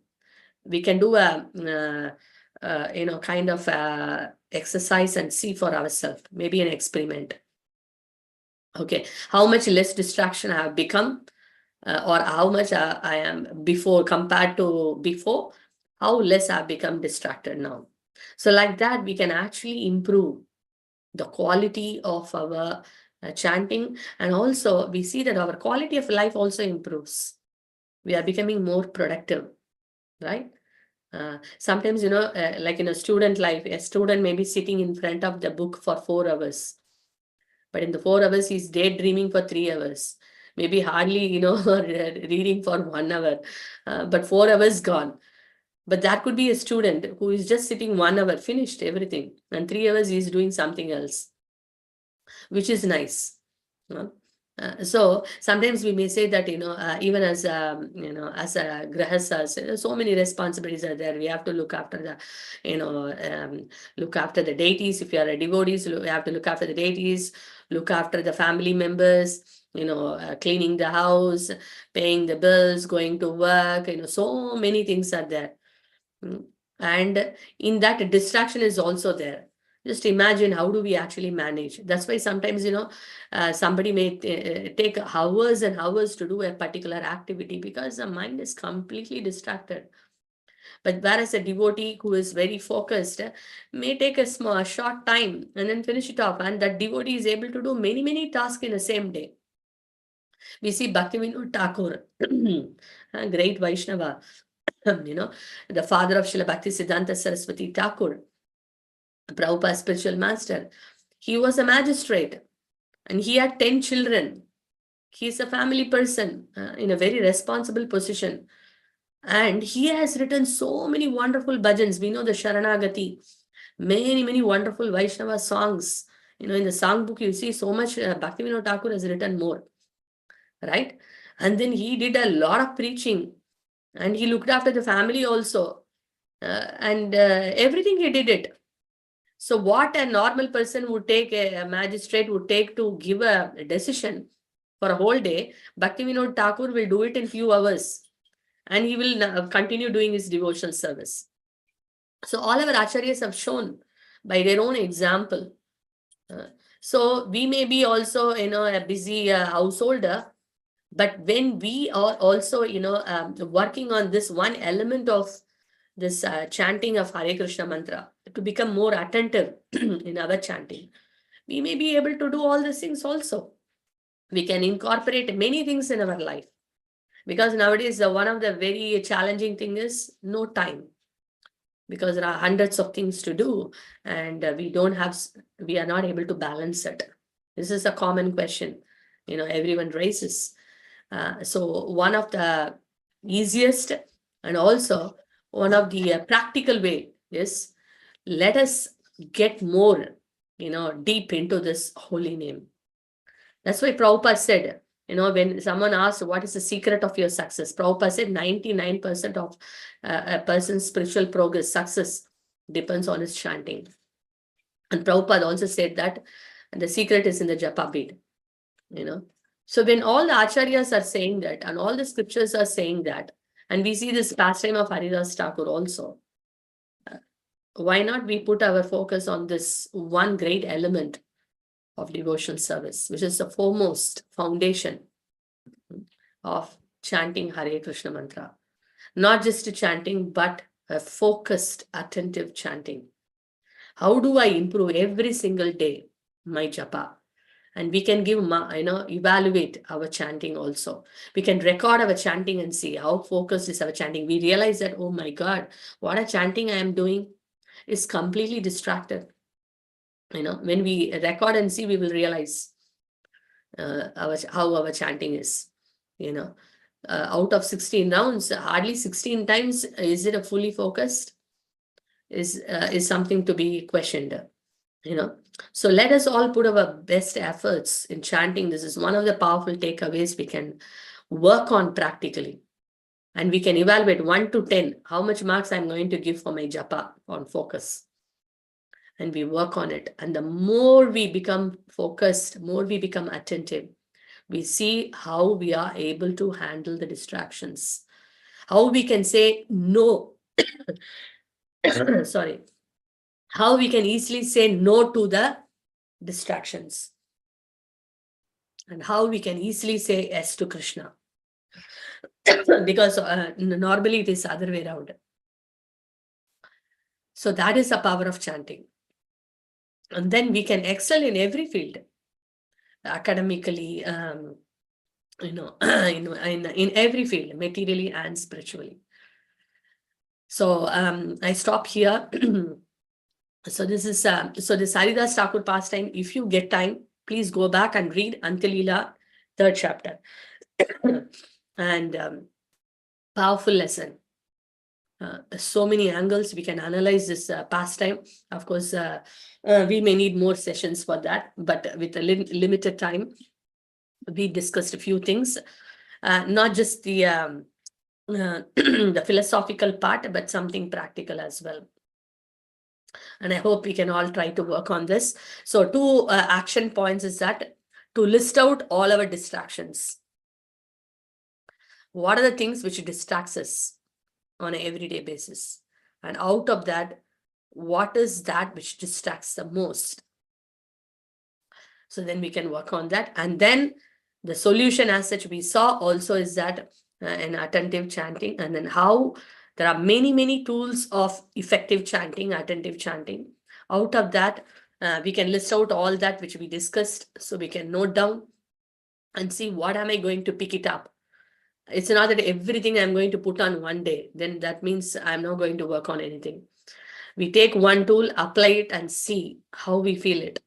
We can do a kind of exercise and see for ourselves, maybe an experiment. Okay, how much less distraction I have become, or how much I am before compared to before, how less I've become distracted now. So like that, we can actually improve the quality of our chanting, and also we see that our quality of life also improves. We are becoming more productive, right? Sometimes, like in a student life, a student may be sitting in front of the book for 4 hours, but in the 4 hours, he's daydreaming for 3 hours, maybe hardly, reading for 1 hour, but 4 hours gone. But that could be a student who is just sitting 1 hour, finished everything, and 3 hours he's doing something else, which is nice. So sometimes we may say that, even as as a grahasas, so many responsibilities are there. We have to look after the, look after the deities. If you are a devotees, we have to look after the deities, look after the family members, cleaning the house, paying the bills, going to work, so many things are there. And in that, distraction is also there. Just imagine, how do we actually manage? That's why sometimes, somebody may take hours and hours to do a particular activity because the mind is completely distracted. But whereas a devotee who is very focused may take a short time and then finish it off, and that devotee is able to do many, many tasks in the same day. We see Bhaktivinoda Thakur, a great Vaishnava, the father of Srila Bhakti Siddhanta Saraswati Thakur, Prabhupada's spiritual master. He was a magistrate and he had 10 children. He is a family person in a very responsible position. And he has written so many wonderful bhajans. We know the Sharanagati, many, many wonderful Vaishnava songs. In the song book, you see so much Bhaktivinoda Thakur has written more, right? And then he did a lot of preaching and he looked after the family also. And everything he did it. So what a normal person would take, a magistrate would take to give a decision for a whole day, Bhaktivinoda Thakur will do it in few hours. And he will continue doing his devotional service. So all our acharyas have shown by their own example. So we may be also, a busy householder, but when we are also, working on this one element of this chanting of Hare Krishna mantra, to become more attentive in our chanting, we may be able to do all these things also. We can incorporate many things in our life. Because nowadays, one of the very challenging thing is no time. Because there are hundreds of things to do and we are not able to balance it. This is a common question, everyone raises. So one of the easiest and also one of the practical way is, let us get more, deep into this holy name. That's why Prabhupada said, when someone asked, what is the secret of your success? Prabhupada said 99% of a person's spiritual progress, success, depends on his chanting. And Prabhupada also said that the secret is in the japa bead, So when all the acharyas are saying that, and all the scriptures are saying that, and we see this pastime of Haridas Thakur also, why not we put our focus on this one great element of devotional service, which is the foremost foundation of chanting Hare Krishna mantra. Not just chanting, but a focused, attentive chanting. How do I improve every single day my japa? And we can evaluate our chanting also. We can record our chanting and see how focused is our chanting. We realize that, oh my God, what a chanting I am doing is completely distracted. When we record and see, we will realize. how our chanting is. You know, out of 16 rounds, hardly 16 times is it a fully focused? Is something to be questioned. You know, so let us all put our best efforts in chanting. This is one of the powerful takeaways we can work on practically. And we can evaluate 1 to 10, how much marks I'm going to give for my japa on focus. And we work on it. And the more we become focused, more we become attentive, we see how we are able to handle the distractions, how we can say no. Sorry, how we can easily say no to the distractions, and how we can easily say yes to Krishna. Because normally it is the other way around. So that is the power of chanting. And then we can excel in every field, academically, you know, in every field, materially and spiritually. So I stop here. So this is so the Haridas Thakur pastime. If you get time, please go back and read Antya Lila, 3rd chapter. And powerful lesson. So many angles we can analyze this pastime. Of course, we may need more sessions for that, but with a limited time, we discussed a few things, not just the the philosophical part, but something practical as well. And I hope we can all try to work on this. So 2 action points is that to list out all our distractions. What are the things which distracts us on an everyday basis? And out of that, what is that which distracts the most? So then we can work on that. And then the solution as such we saw also is that an attentive chanting, and then how there are many, many tools of effective chanting, attentive chanting. Out of that, we can list out all that which we discussed. So we can note down and see what am I going to pick it up. It's not that everything I'm going to put on one day, then that means I'm not going to work on anything. We take one tool, apply it, and see how we feel it,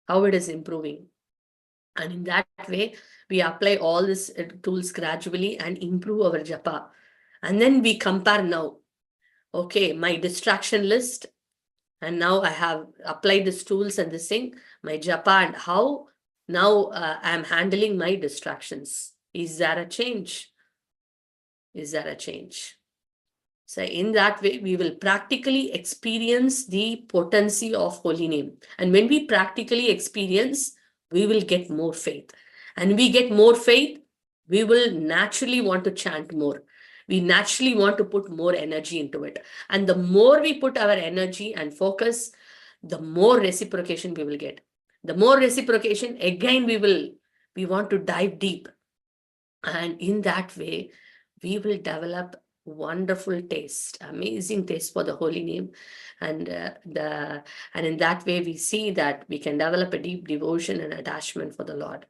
how it is improving. And in that way, we apply all these tools gradually and improve our japa. And then we compare now. Okay, my distraction list, and now I have applied these tools and this thing, my japa, and how now I'm handling my distractions. Is there a change? Is there a change? So in that way, we will practically experience the potency of holy name. And when we practically experience, we will get more faith. And we get more faith, we will naturally want to chant more. We naturally want to put more energy into it. And the more we put our energy and focus, the more reciprocation we will get. The more reciprocation, again, we want to dive deep. And in that way, we will develop wonderful taste, amazing taste for the holy name. And in that way, we see that we can develop a deep devotion and attachment for the Lord.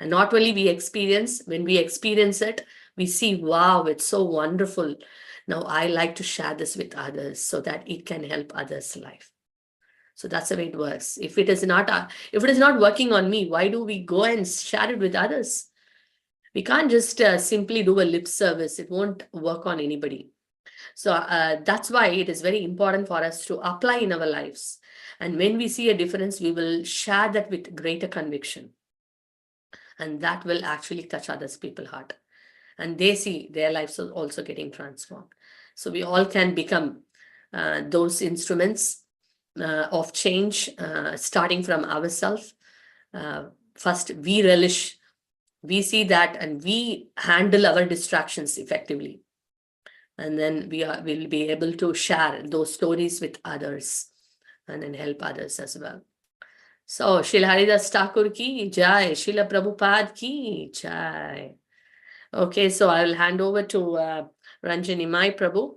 And not only we experience, when we experience it, we see, wow, it's so wonderful. Now I like to share this with others so that it can help others' life. So that's the way it works. If it is not working on me, why do we go and share it with others? We can't just simply do a lip service. It won't work on anybody. So that's why it is very important for us to apply in our lives. And when we see a difference, we will share that with greater conviction. And that will actually touch others people's heart. And they see their lives are also getting transformed. So we all can become those instruments of change, starting from ourselves. First, we relish, we see that, and we handle our distractions effectively. And then we'll be able to share those stories with others and then help others as well. So, Srila Haridas Thakur ki jai, Srila Prabhupada ki jai. Okay, so I will hand over to Ranjani Mai Prabhu.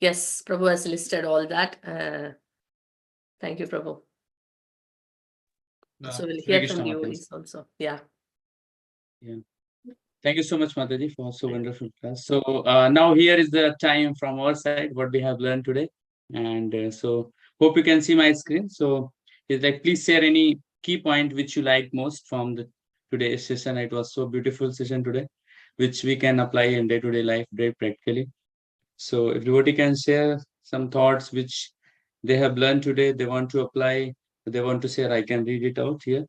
Yes, Prabhu has listed all that. Thank you, Prabhu. So we'll hear from you also. Yeah. Thank you so much, Mataji, for so wonderful class. So now here is the time from our side, what we have learned today. And so hope you can see my screen. So He's like, please share any key point which you like most from the today's session. It was so beautiful session today, which we can apply in day-to-day life very practically. So if devotee can share some thoughts which they have learned today, they want to apply, they want to share, I can read it out here.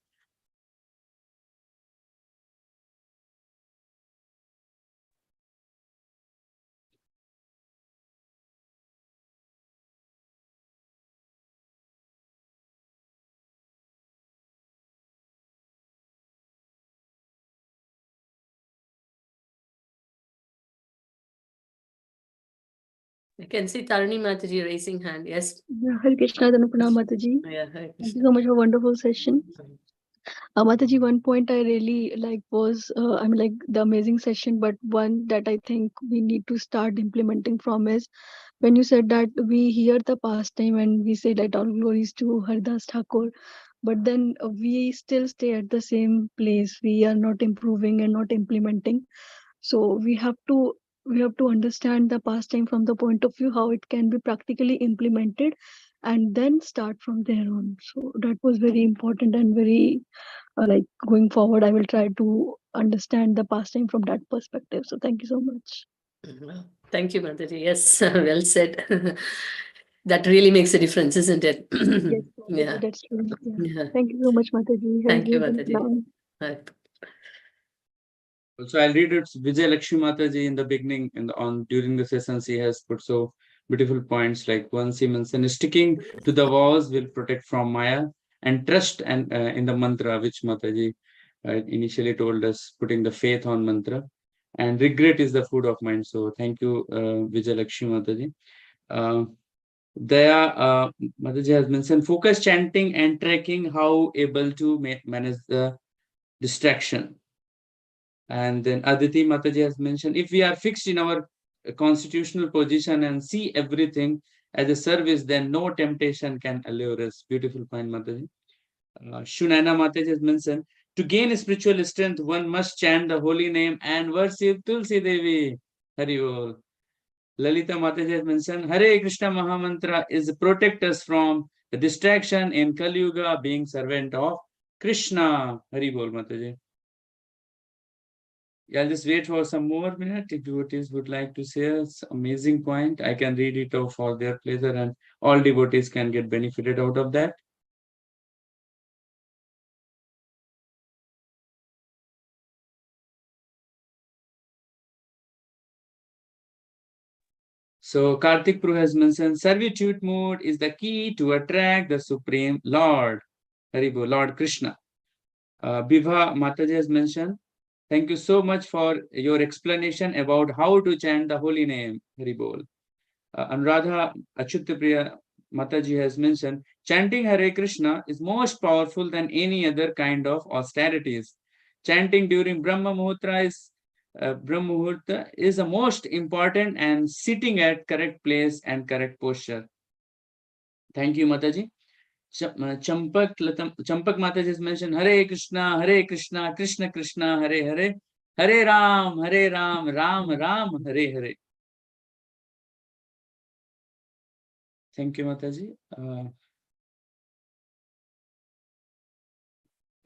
I can see Tarani Mataji raising hand. Yes. Yeah, Hare Krishna, Dhanupranam Mataji. Yeah, Hare Thank Krishna. you so much for a wonderful session. Mataji, one point I really like was, like the amazing session, but one that I think we need to start implementing from is when you said that we hear the pastime and we say that all glories to Haridas Thakur, but then we still stay at the same place. We are not improving and not implementing. So we have to understand the pastime from the point of view how it can be practically implemented, and then start from there on. So that was very important and very like going forward, I will try to understand the pastime from that perspective. So thank you so much. Thank you, Mataji. Yes, well said. That really makes a difference, isn't it? Yes, Yeah. that's true. Yeah. Yeah. Thank you so much, Mataji. Thank you, Hare Mataji. Krishna. Right. So I'll read it. Vijay Lakshmi Mataji in the beginning on during the session, she has put so beautiful points. Like one, she mentioned, sticking to the vows will protect from Maya, and trust and in the mantra, which Mataji initially told us, putting the faith on mantra, and regret is the food of mind. So thank you, Vijay Lakshmi Mataji. Daya Mataji has mentioned focus chanting and tracking how able to manage the distraction. And then Aditi Mataji has mentioned, if we are fixed in our constitutional position and see everything as a service, then no temptation can allure us. Beautiful point, Mataji. Shunana Mataji has mentioned, to gain spiritual strength, one must chant the holy name and worship Tulsi Devi. Hari Lalita Mataji has mentioned, Hare Krishna Mahamantra is protect us from the distraction in Kali Yuga, being servant of Krishna. Hari Bol Mataji. I'll just wait for some more minute. If devotees would like to share some amazing point, I can read it out for their pleasure, and all devotees can get benefited out of that. So Karthik Prabhu has mentioned, servitude mode is the key to attract the Supreme Lord. Haribo, Lord Krishna. Bibha Mataji has mentioned, thank you so much for your explanation about how to chant the holy name. Haribol. Anuradha Achyutapriya Mataji has mentioned, chanting Hare Krishna is most powerful than any other kind of austerities. Chanting during Brahma Muhurta is the most important, and sitting at correct place and correct posture. Thank you, Mataji. Champak Mataji has mentioned, Hare Krishna, Krishna Krishna, Hare Hare, Hare Ram, Ram Ram, Hare Hare. Thank you, Mataji.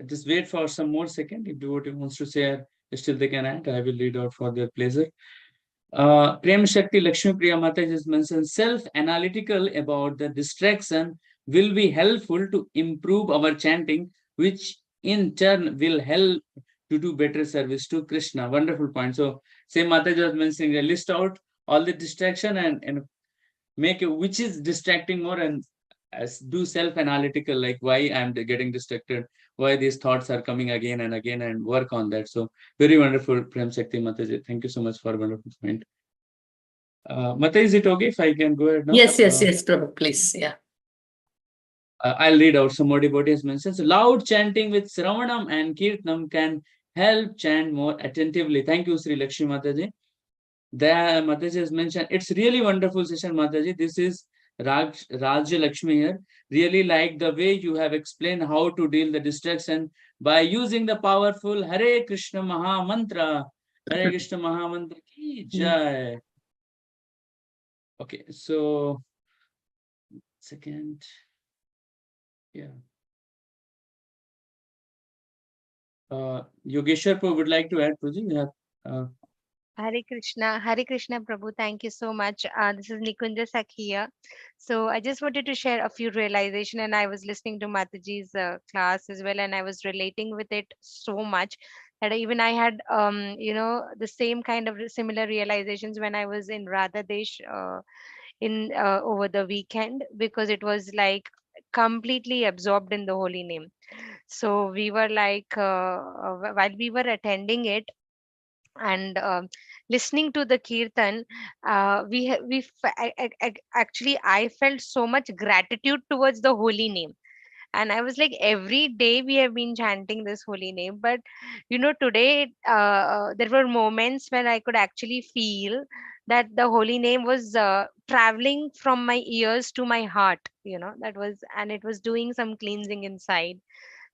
Just wait for some more second. If devotee wants to share, still they can add. I will read out for their pleasure. Prem Shakti Lakshmi Priya Mataji has mentioned, self-analytical about the distraction will be helpful to improve our chanting, which in turn will help to do better service to Krishna. Wonderful point. So, same Mataji was mentioning, list out all the distraction and make it, which is distracting more, and do self-analytical, like why I'm getting distracted, why these thoughts are coming again and again, and work on that. So very wonderful, Prem Shakti Mataji. Thank you so much for a wonderful point. Mata, is it okay if I can go ahead now? Yes, Prabhu, please. Yeah. I'll read out some more devotees mentions. Loud chanting with Sravanam and Kirtanam can help chant more attentively. Thank you, Sri Lakshmi Mataji. There, Mataji has mentioned, it's really wonderful session, Mataji. This is Rajya Lakshmi here. Really like the way you have explained how to deal the distraction by using the powerful Hare Krishna Maha Mantra. Hare Krishna Maha Mantra ki jai. Okay, so second, yeah. Yogeshwar would like to add, Prabhuji. You have, Hare Krishna, Prabhu. Thank you so much. This is Nikunja Sakhiya. So I just wanted to share a few realization, and I was listening to Mataji's class as well, and I was relating with it so much that even I had, the same kind of similar realizations when I was in Radha Desh in over the weekend, because it was like completely absorbed in the holy name. So we were like, while we were attending it, and listening to the kirtan, actually I felt so much gratitude towards the holy name. And I was like, every day we have been chanting this holy name, but today there were moments when I could actually feel that the holy name was traveling from my ears to my heart. That was, and it was doing some cleansing inside,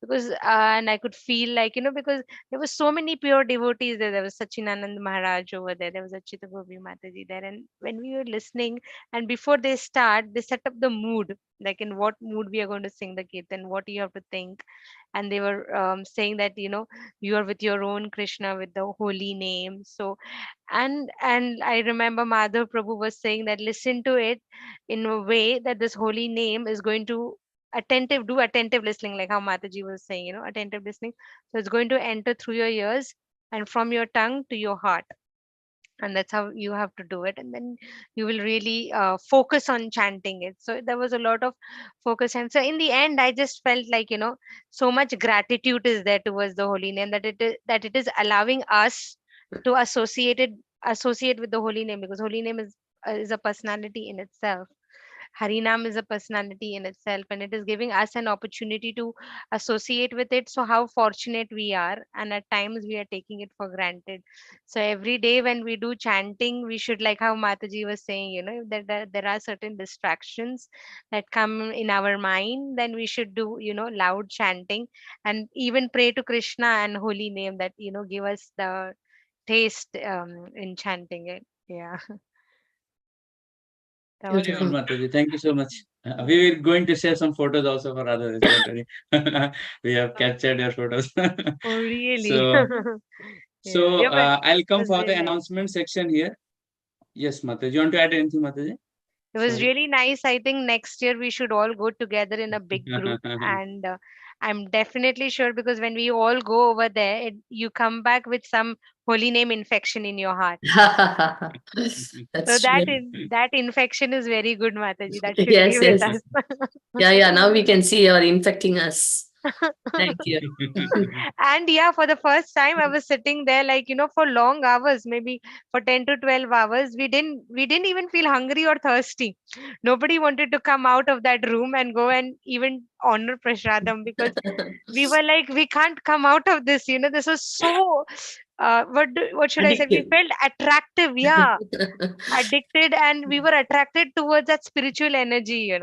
because and I could feel like, because there were so many pure devotees there. There was Sachinanand Maharaj over there. There was Achita Gopi Mataji there. And when we were listening, and before they start, they set up the mood, like in what mood we are going to sing the kirtan, what you have to think. And they were saying that, you are with your own Krishna, with the holy name. So, and I remember Madhav Prabhu was saying that listen to it in a way that this holy name is going to do attentive listening, like how Mataji was saying, attentive listening. So it's going to enter through your ears and from your tongue to your heart. And that's how you have to do it, and then you will really focus on chanting it. So there was a lot of focus, and so in the end I just felt like, so much gratitude is there towards the holy name, that it is allowing us to associate with the holy name, because holy name is a personality in itself. Harinam is a personality in itself, and it is giving us an opportunity to associate with it. So, how fortunate we are, and at times we are taking it for granted. So, every day when we do chanting, we should, like how Mataji was saying, that there are certain distractions that come in our mind, then we should do, loud chanting, and even pray to Krishna and holy name that, give us the taste in chanting it. Yeah. That was Beautiful, it. Beautiful. Mataji. Thank you so much. We are going to share some photos also for others. Don't worry. We have captured your photos. Oh, really? So, Yeah, but I'll it come was for the really nice. announcement section here. Yes, Mataji. You want to add anything, Mataji? It was Sorry. really nice. I think next year we should all go together in a big group, and I'm definitely sure, because when we all go over there, you come back with some holy name infection in your heart. So That's true. that infection is very good, Mataji. That should be Yes, with yes. us. Yeah. Now we can see you're infecting us. Thank you. And yeah, for the first time I was sitting there, like, for long hours, maybe for 10 to 12 hours. We didn't even feel hungry or thirsty. Nobody wanted to come out of that room and go and even honor Prashadam, because we were like, we can't come out of this. This was so what should I say, we Addictive. felt attractive. Yeah, addicted, and we were attracted towards that spiritual energy.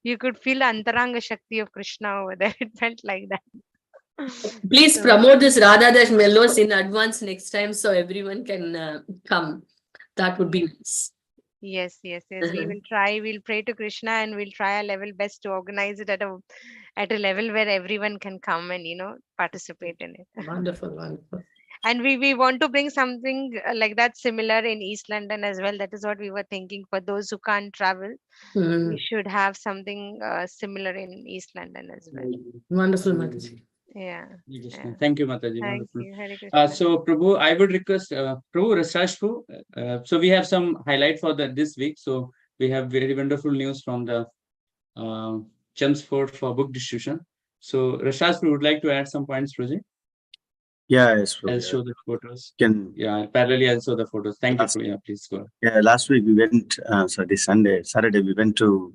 You could feel the Antaranga Shakti of Krishna over there. It felt like that. Please So, promote this Radha Dash Mellows in advance next time so everyone can come. That would be nice. yes, yes, yes. We will try. We'll pray to Krishna, and we'll try our level best to organize it at a level where everyone can come and participate in it. Wonderful, wonderful. And we want to bring something like that similar in East London as well. That is what we were thinking. For those who can't travel, we should have something similar in East London as well. Wonderful, Mataji. Yeah. Yeah. Thank you, Mataji. Thank Wonderful. you. Hare Krishna. So, Prabhu, I would request Prabhu Rasashpu. So, we have some highlight for this week. So, we have very wonderful news from the Chelmsford for book distribution. So, Rasashpu would like to add some points, Prabhu. Yeah, yes, I'll Prabhu. show the photos. Can Yeah, parallelly I'll show the photos. Thank you, Last- Prabhu. Yeah, please go. yeah, last week we went. This Saturday we went to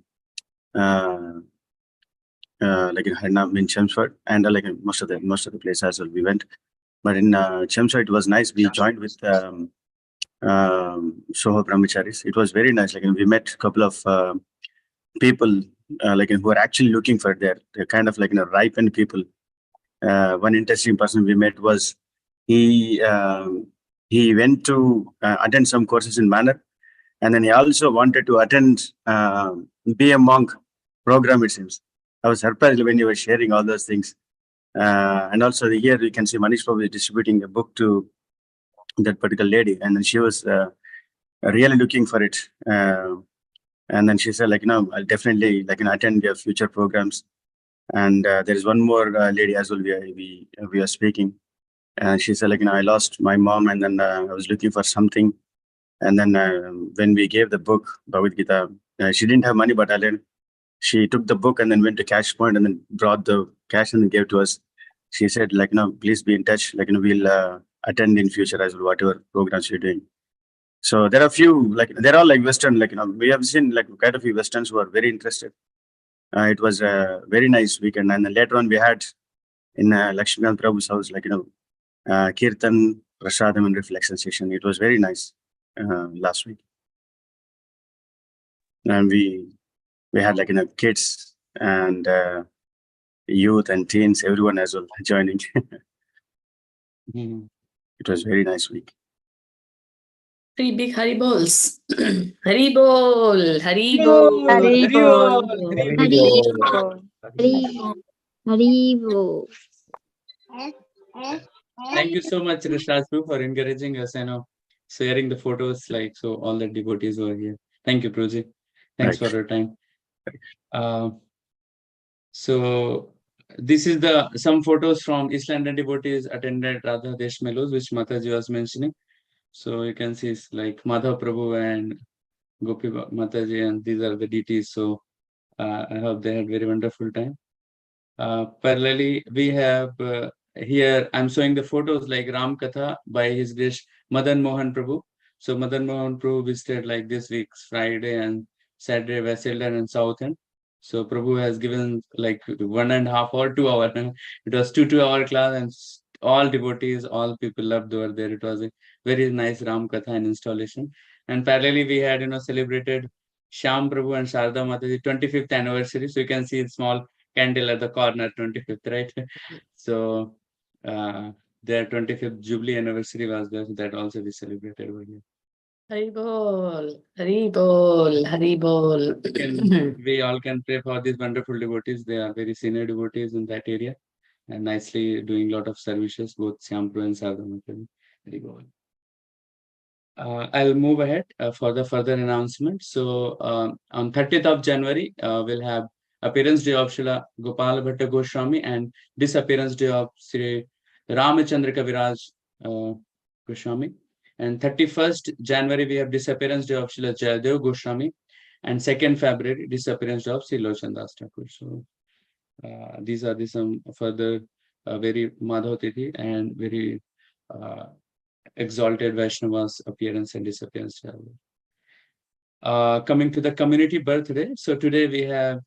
like in Harinam in Chelmsford, and like in most of the places as well we went. But in Chelmsford it was nice. We joined with Soho Brahmacharis. It was very nice. Like we met a couple of people like who are actually looking for their kind of like ripened people. One interesting person we met was he went to attend some courses in Manner, and then he also wanted to attend be a monk program, it seems. I was surprised when you were sharing all those things. And also here you can see Manish Prabhu is distributing a book to that particular lady, and then she was really looking for it. And then she said, like, I'll definitely attend your future programs. And there is one more lady as well. We are speaking, and she said, like, I lost my mom, and then I was looking for something. And then when we gave the book Bhagavad Gita, she didn't have money, but she took the book and then went to cash point and then brought the cash and then gave to us. She said, like, please be in touch. Like, we'll attend in future as well, whatever programs you're doing. So there are few, they're all like Western, we have seen like quite a few Westerns who are very interested. It was a very nice weekend. And then later on we had in Lakshmikant Prabhu's house, Kirtan, Prasadam and reflection session. It was very nice last week. And we had kids and youth and teens, everyone as well joining. It was very nice week. 3 big Haribols. Haribol, Haribol. Haribol. Haribo. Thank you so much, Rishatu, for encouraging us and sharing the photos, so all the devotees were here. Thank you, Proji. Thanks for your time. So this is some photos from East London devotees attended Radha Desh Melos, which Mataji was mentioning. So you can see it's like Madhav Prabhu and Gopi Mataji, and these are the deities. So I hope they had very wonderful time. Parallelly, we have here, I'm showing the photos like Ram Katha by His Grace Madan Mohan Prabhu. So Madan Mohan Prabhu visited like this week's Friday and Saturday, West London and South End. So Prabhu has given like 1.5 or 2 hour. It was 2-hour class, and all devotees, all people loved over there. It was a very nice Ram Katha and installation. And parallelly, we had celebrated Shyam Prabhu and Sharda Mataji 25th anniversary. So you can see a small candle at the corner, 25th, right? So their 25th Jubilee anniversary was there. So that also we celebrated over here. Haribol, Haribol, Haribol. We all can pray for these wonderful devotees. They are very senior devotees in that area and nicely doing a lot of services, both Syampru and Sardhamataji. Haribol. I'll move ahead for the further announcement. So on 30th of January, we'll have appearance day of Srila Gopal Bhatta Goswami and disappearance day of Sri Ramachandra Kaviraj Goswami. And 31st January, we have disappearance day of Srila Jayadev Goswami. And 2nd February, disappearance day of Sri Lochandas Thakur. So these are some further very Madhav Tithi and very exalted Vaishnavas appearance and disappearance. Coming to the community birthday. So today we have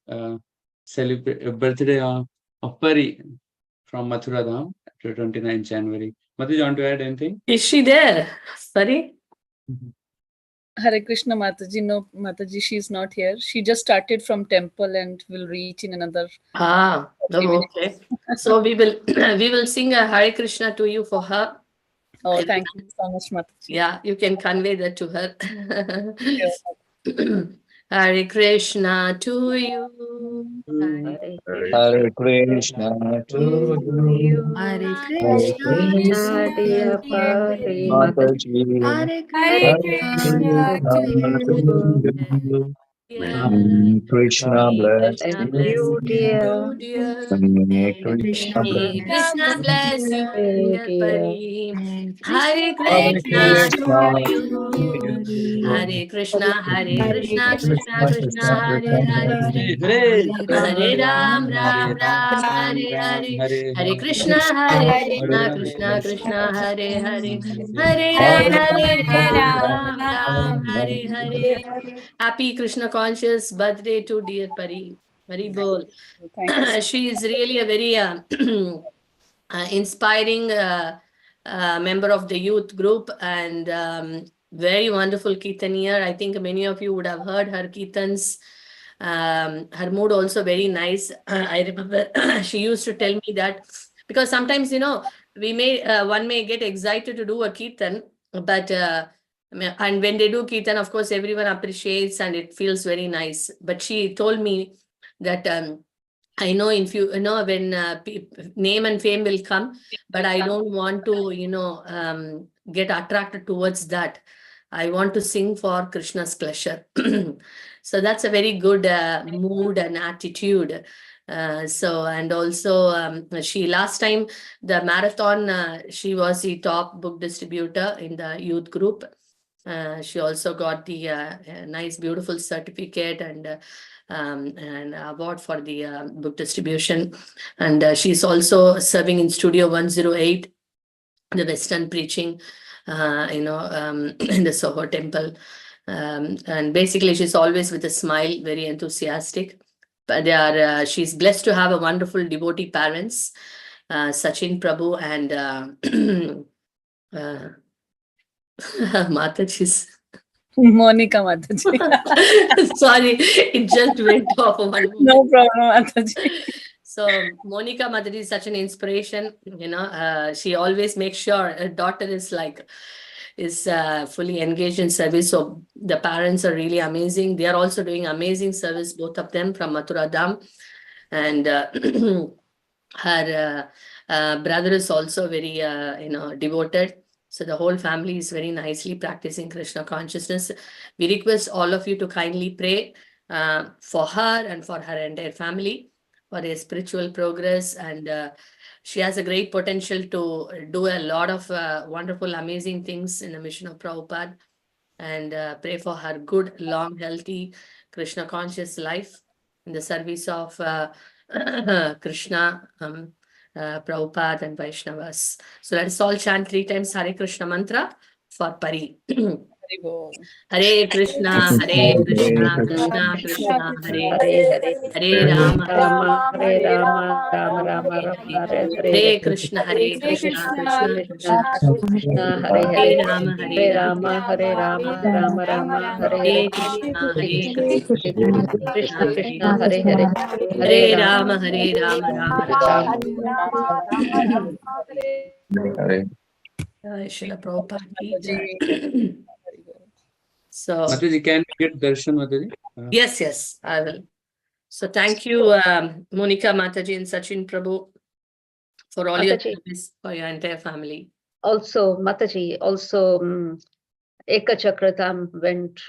celebrate birthday of Pari from Mathura Dham, 29th January. Madhu, you want to add anything? Is she there? Sorry? Hare Krishna Mataji. No, Mataji, she's not here. She just started from temple and will reach in another. Okay. So we will sing a Hare Krishna to you for her. Oh, thank you so much, Mataji. Yeah, you can convey that to her. Yes. Hare Krishna to you. Hare Krishna to you. Hare Krishna, dear Pari. Mataji. Hare Hare Krishna to you. May Krishna bless You, dear. May Krishna May bless Krishna bless you, dear Pari. Hare Hare Krishna Krishna to you. Hare Krishna, Krishna Krishna, Hare Hare. Hare Ram, Ram Ram, Hare Hare. Hare Krishna, Krishna Krishna, Hare Hare. Hare Ram, Ram, Hare Hare. Happy Krishna conscious birthday to dear Pari. Very bol. She is really a very inspiring member of the youth group and very wonderful Kirtanier. I think many of you would have heard her Kirtans. Her mood also very nice. I remember she used to tell me that because sometimes, one may get excited to do a Kirtan, but and when they do Kirtan, of course, everyone appreciates and it feels very nice. But she told me that I know if you know when name and fame will come, but I don't want to, get attracted towards that. I want to sing for Krishna's pleasure. So that's a very good mood and attitude. And also she last time the marathon, she was the top book distributor in the youth group. She also got the nice, beautiful certificate and an award for the book distribution. And she's also serving in Studio 108, the Western preaching, in the Soho Temple. And basically, she's always with a smile, very enthusiastic. But she's blessed to have a wonderful devotee parents, Sachin Prabhu and Mataji's. Monica Mataji. Sorry, it just went off one moment. No problem, Mataji. So Monica Mataji is such an inspiration. She always makes sure her daughter is fully engaged in service. So the parents are really amazing. They are also doing amazing service, both of them from Mathura Dham. And her brother is also very devoted. So the whole family is very nicely practicing Krishna consciousness. We request all of you to kindly pray for her and for her entire family for a spiritual progress. And she has a great potential to do a lot of wonderful, amazing things in the mission of Prabhupada. And pray for her good, long, healthy, Krishna conscious life in the service of Krishna, Prabhupada and Vaishnavas. So let us all chant 3 times Hare Krishna mantra for Pari. Hare Krishna, Hare Krishna, Krishna Krishna, Hare Hare, Hare Rama, Hare Rama, Rama Rama, Hare Krishna, Hare Krishna, Krishna Krishna, Hare Rama, Hare Rama, Hare Rama, Rama Rama, Hare Krishna, Hare Krishna, Krishna Krishna, Hare Hare, Hare Rama, Hare Rama, Rama Rama. Srila Prabhupada ki jai. So Mataji, can we get darshan, Mataji? yes, I will. So thank you, Monica Mataji and Sachin Prabhu, for all your Mataji. service for your entire family. Also, Mataji, also Eka Chakratam went,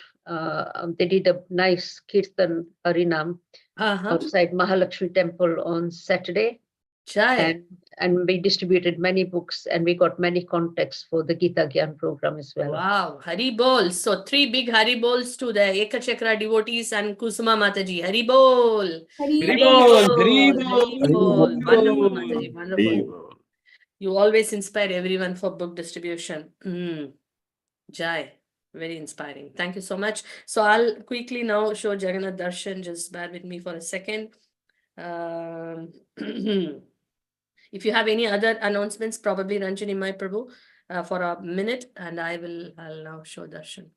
they did a nice Kirtan Harinam outside Mahalakshmi temple on Saturday. Jai. And we distributed many books and we got many contacts for the Gita Gyan program as well. Wow, Hari Bol. So 3 big Hari Bols to the Ekachakra devotees and Kusuma Mataji. Hari Bol. Hari Bol, Hari Bol, Hari Bol. Wonderful, Mataji. Wonderful. Devi. You always inspire everyone for book distribution. Jai. Very inspiring. Thank you so much. So I'll quickly now show Jagannath Darshan. Just bear with me for a second. If you have any other announcements, probably Ranjani Mai Prabhu for a minute, and I'll now show Darshan.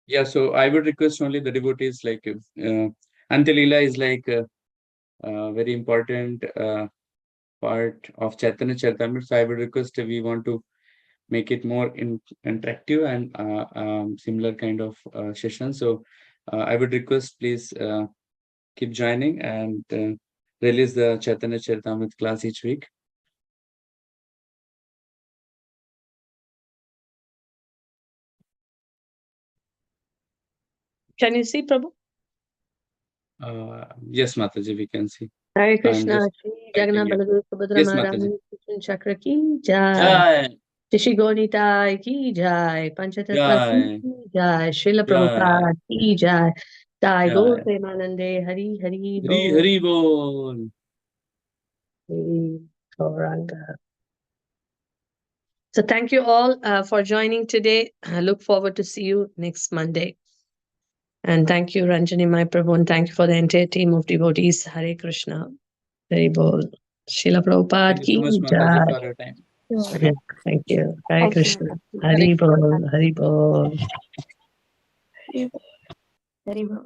Yeah, so I would request only the devotees like Antya Lila is like a very important part of Chaitanya Charitamrita. So I would request we want to make it more interactive and similar kind of session. So I would request please keep joining and release the Chaitanya Charitamrita class each week. Can you see, Prabhu? Yes, Mataji, we can see. Hare Krishna, just Shri Jagannath Baladev Subhadra Yes, Maharaj Mataji. Krishna Chakra ki jai. Jai, Shri Gonitai ki jai. Panchatattva Jai, ki jai. Srila Jai, Prabhupada ki jai. Jai Jai. Gaur Premanande Hari Hari Hari Bol. Hari Bol. Hari Gauranga. So thank you all for joining today. I look forward to see you next Monday. And thank you, Ranjani Mai Prabhu, and thank you for the entire team of devotees. Hare Krishna. Hari Bol. Srila Prabhupada Thank you so ki much, jai. Mataji, for your time. Yeah, thank you. Hare Krishna. Hari Bol. Hari Bol. Hari Bol.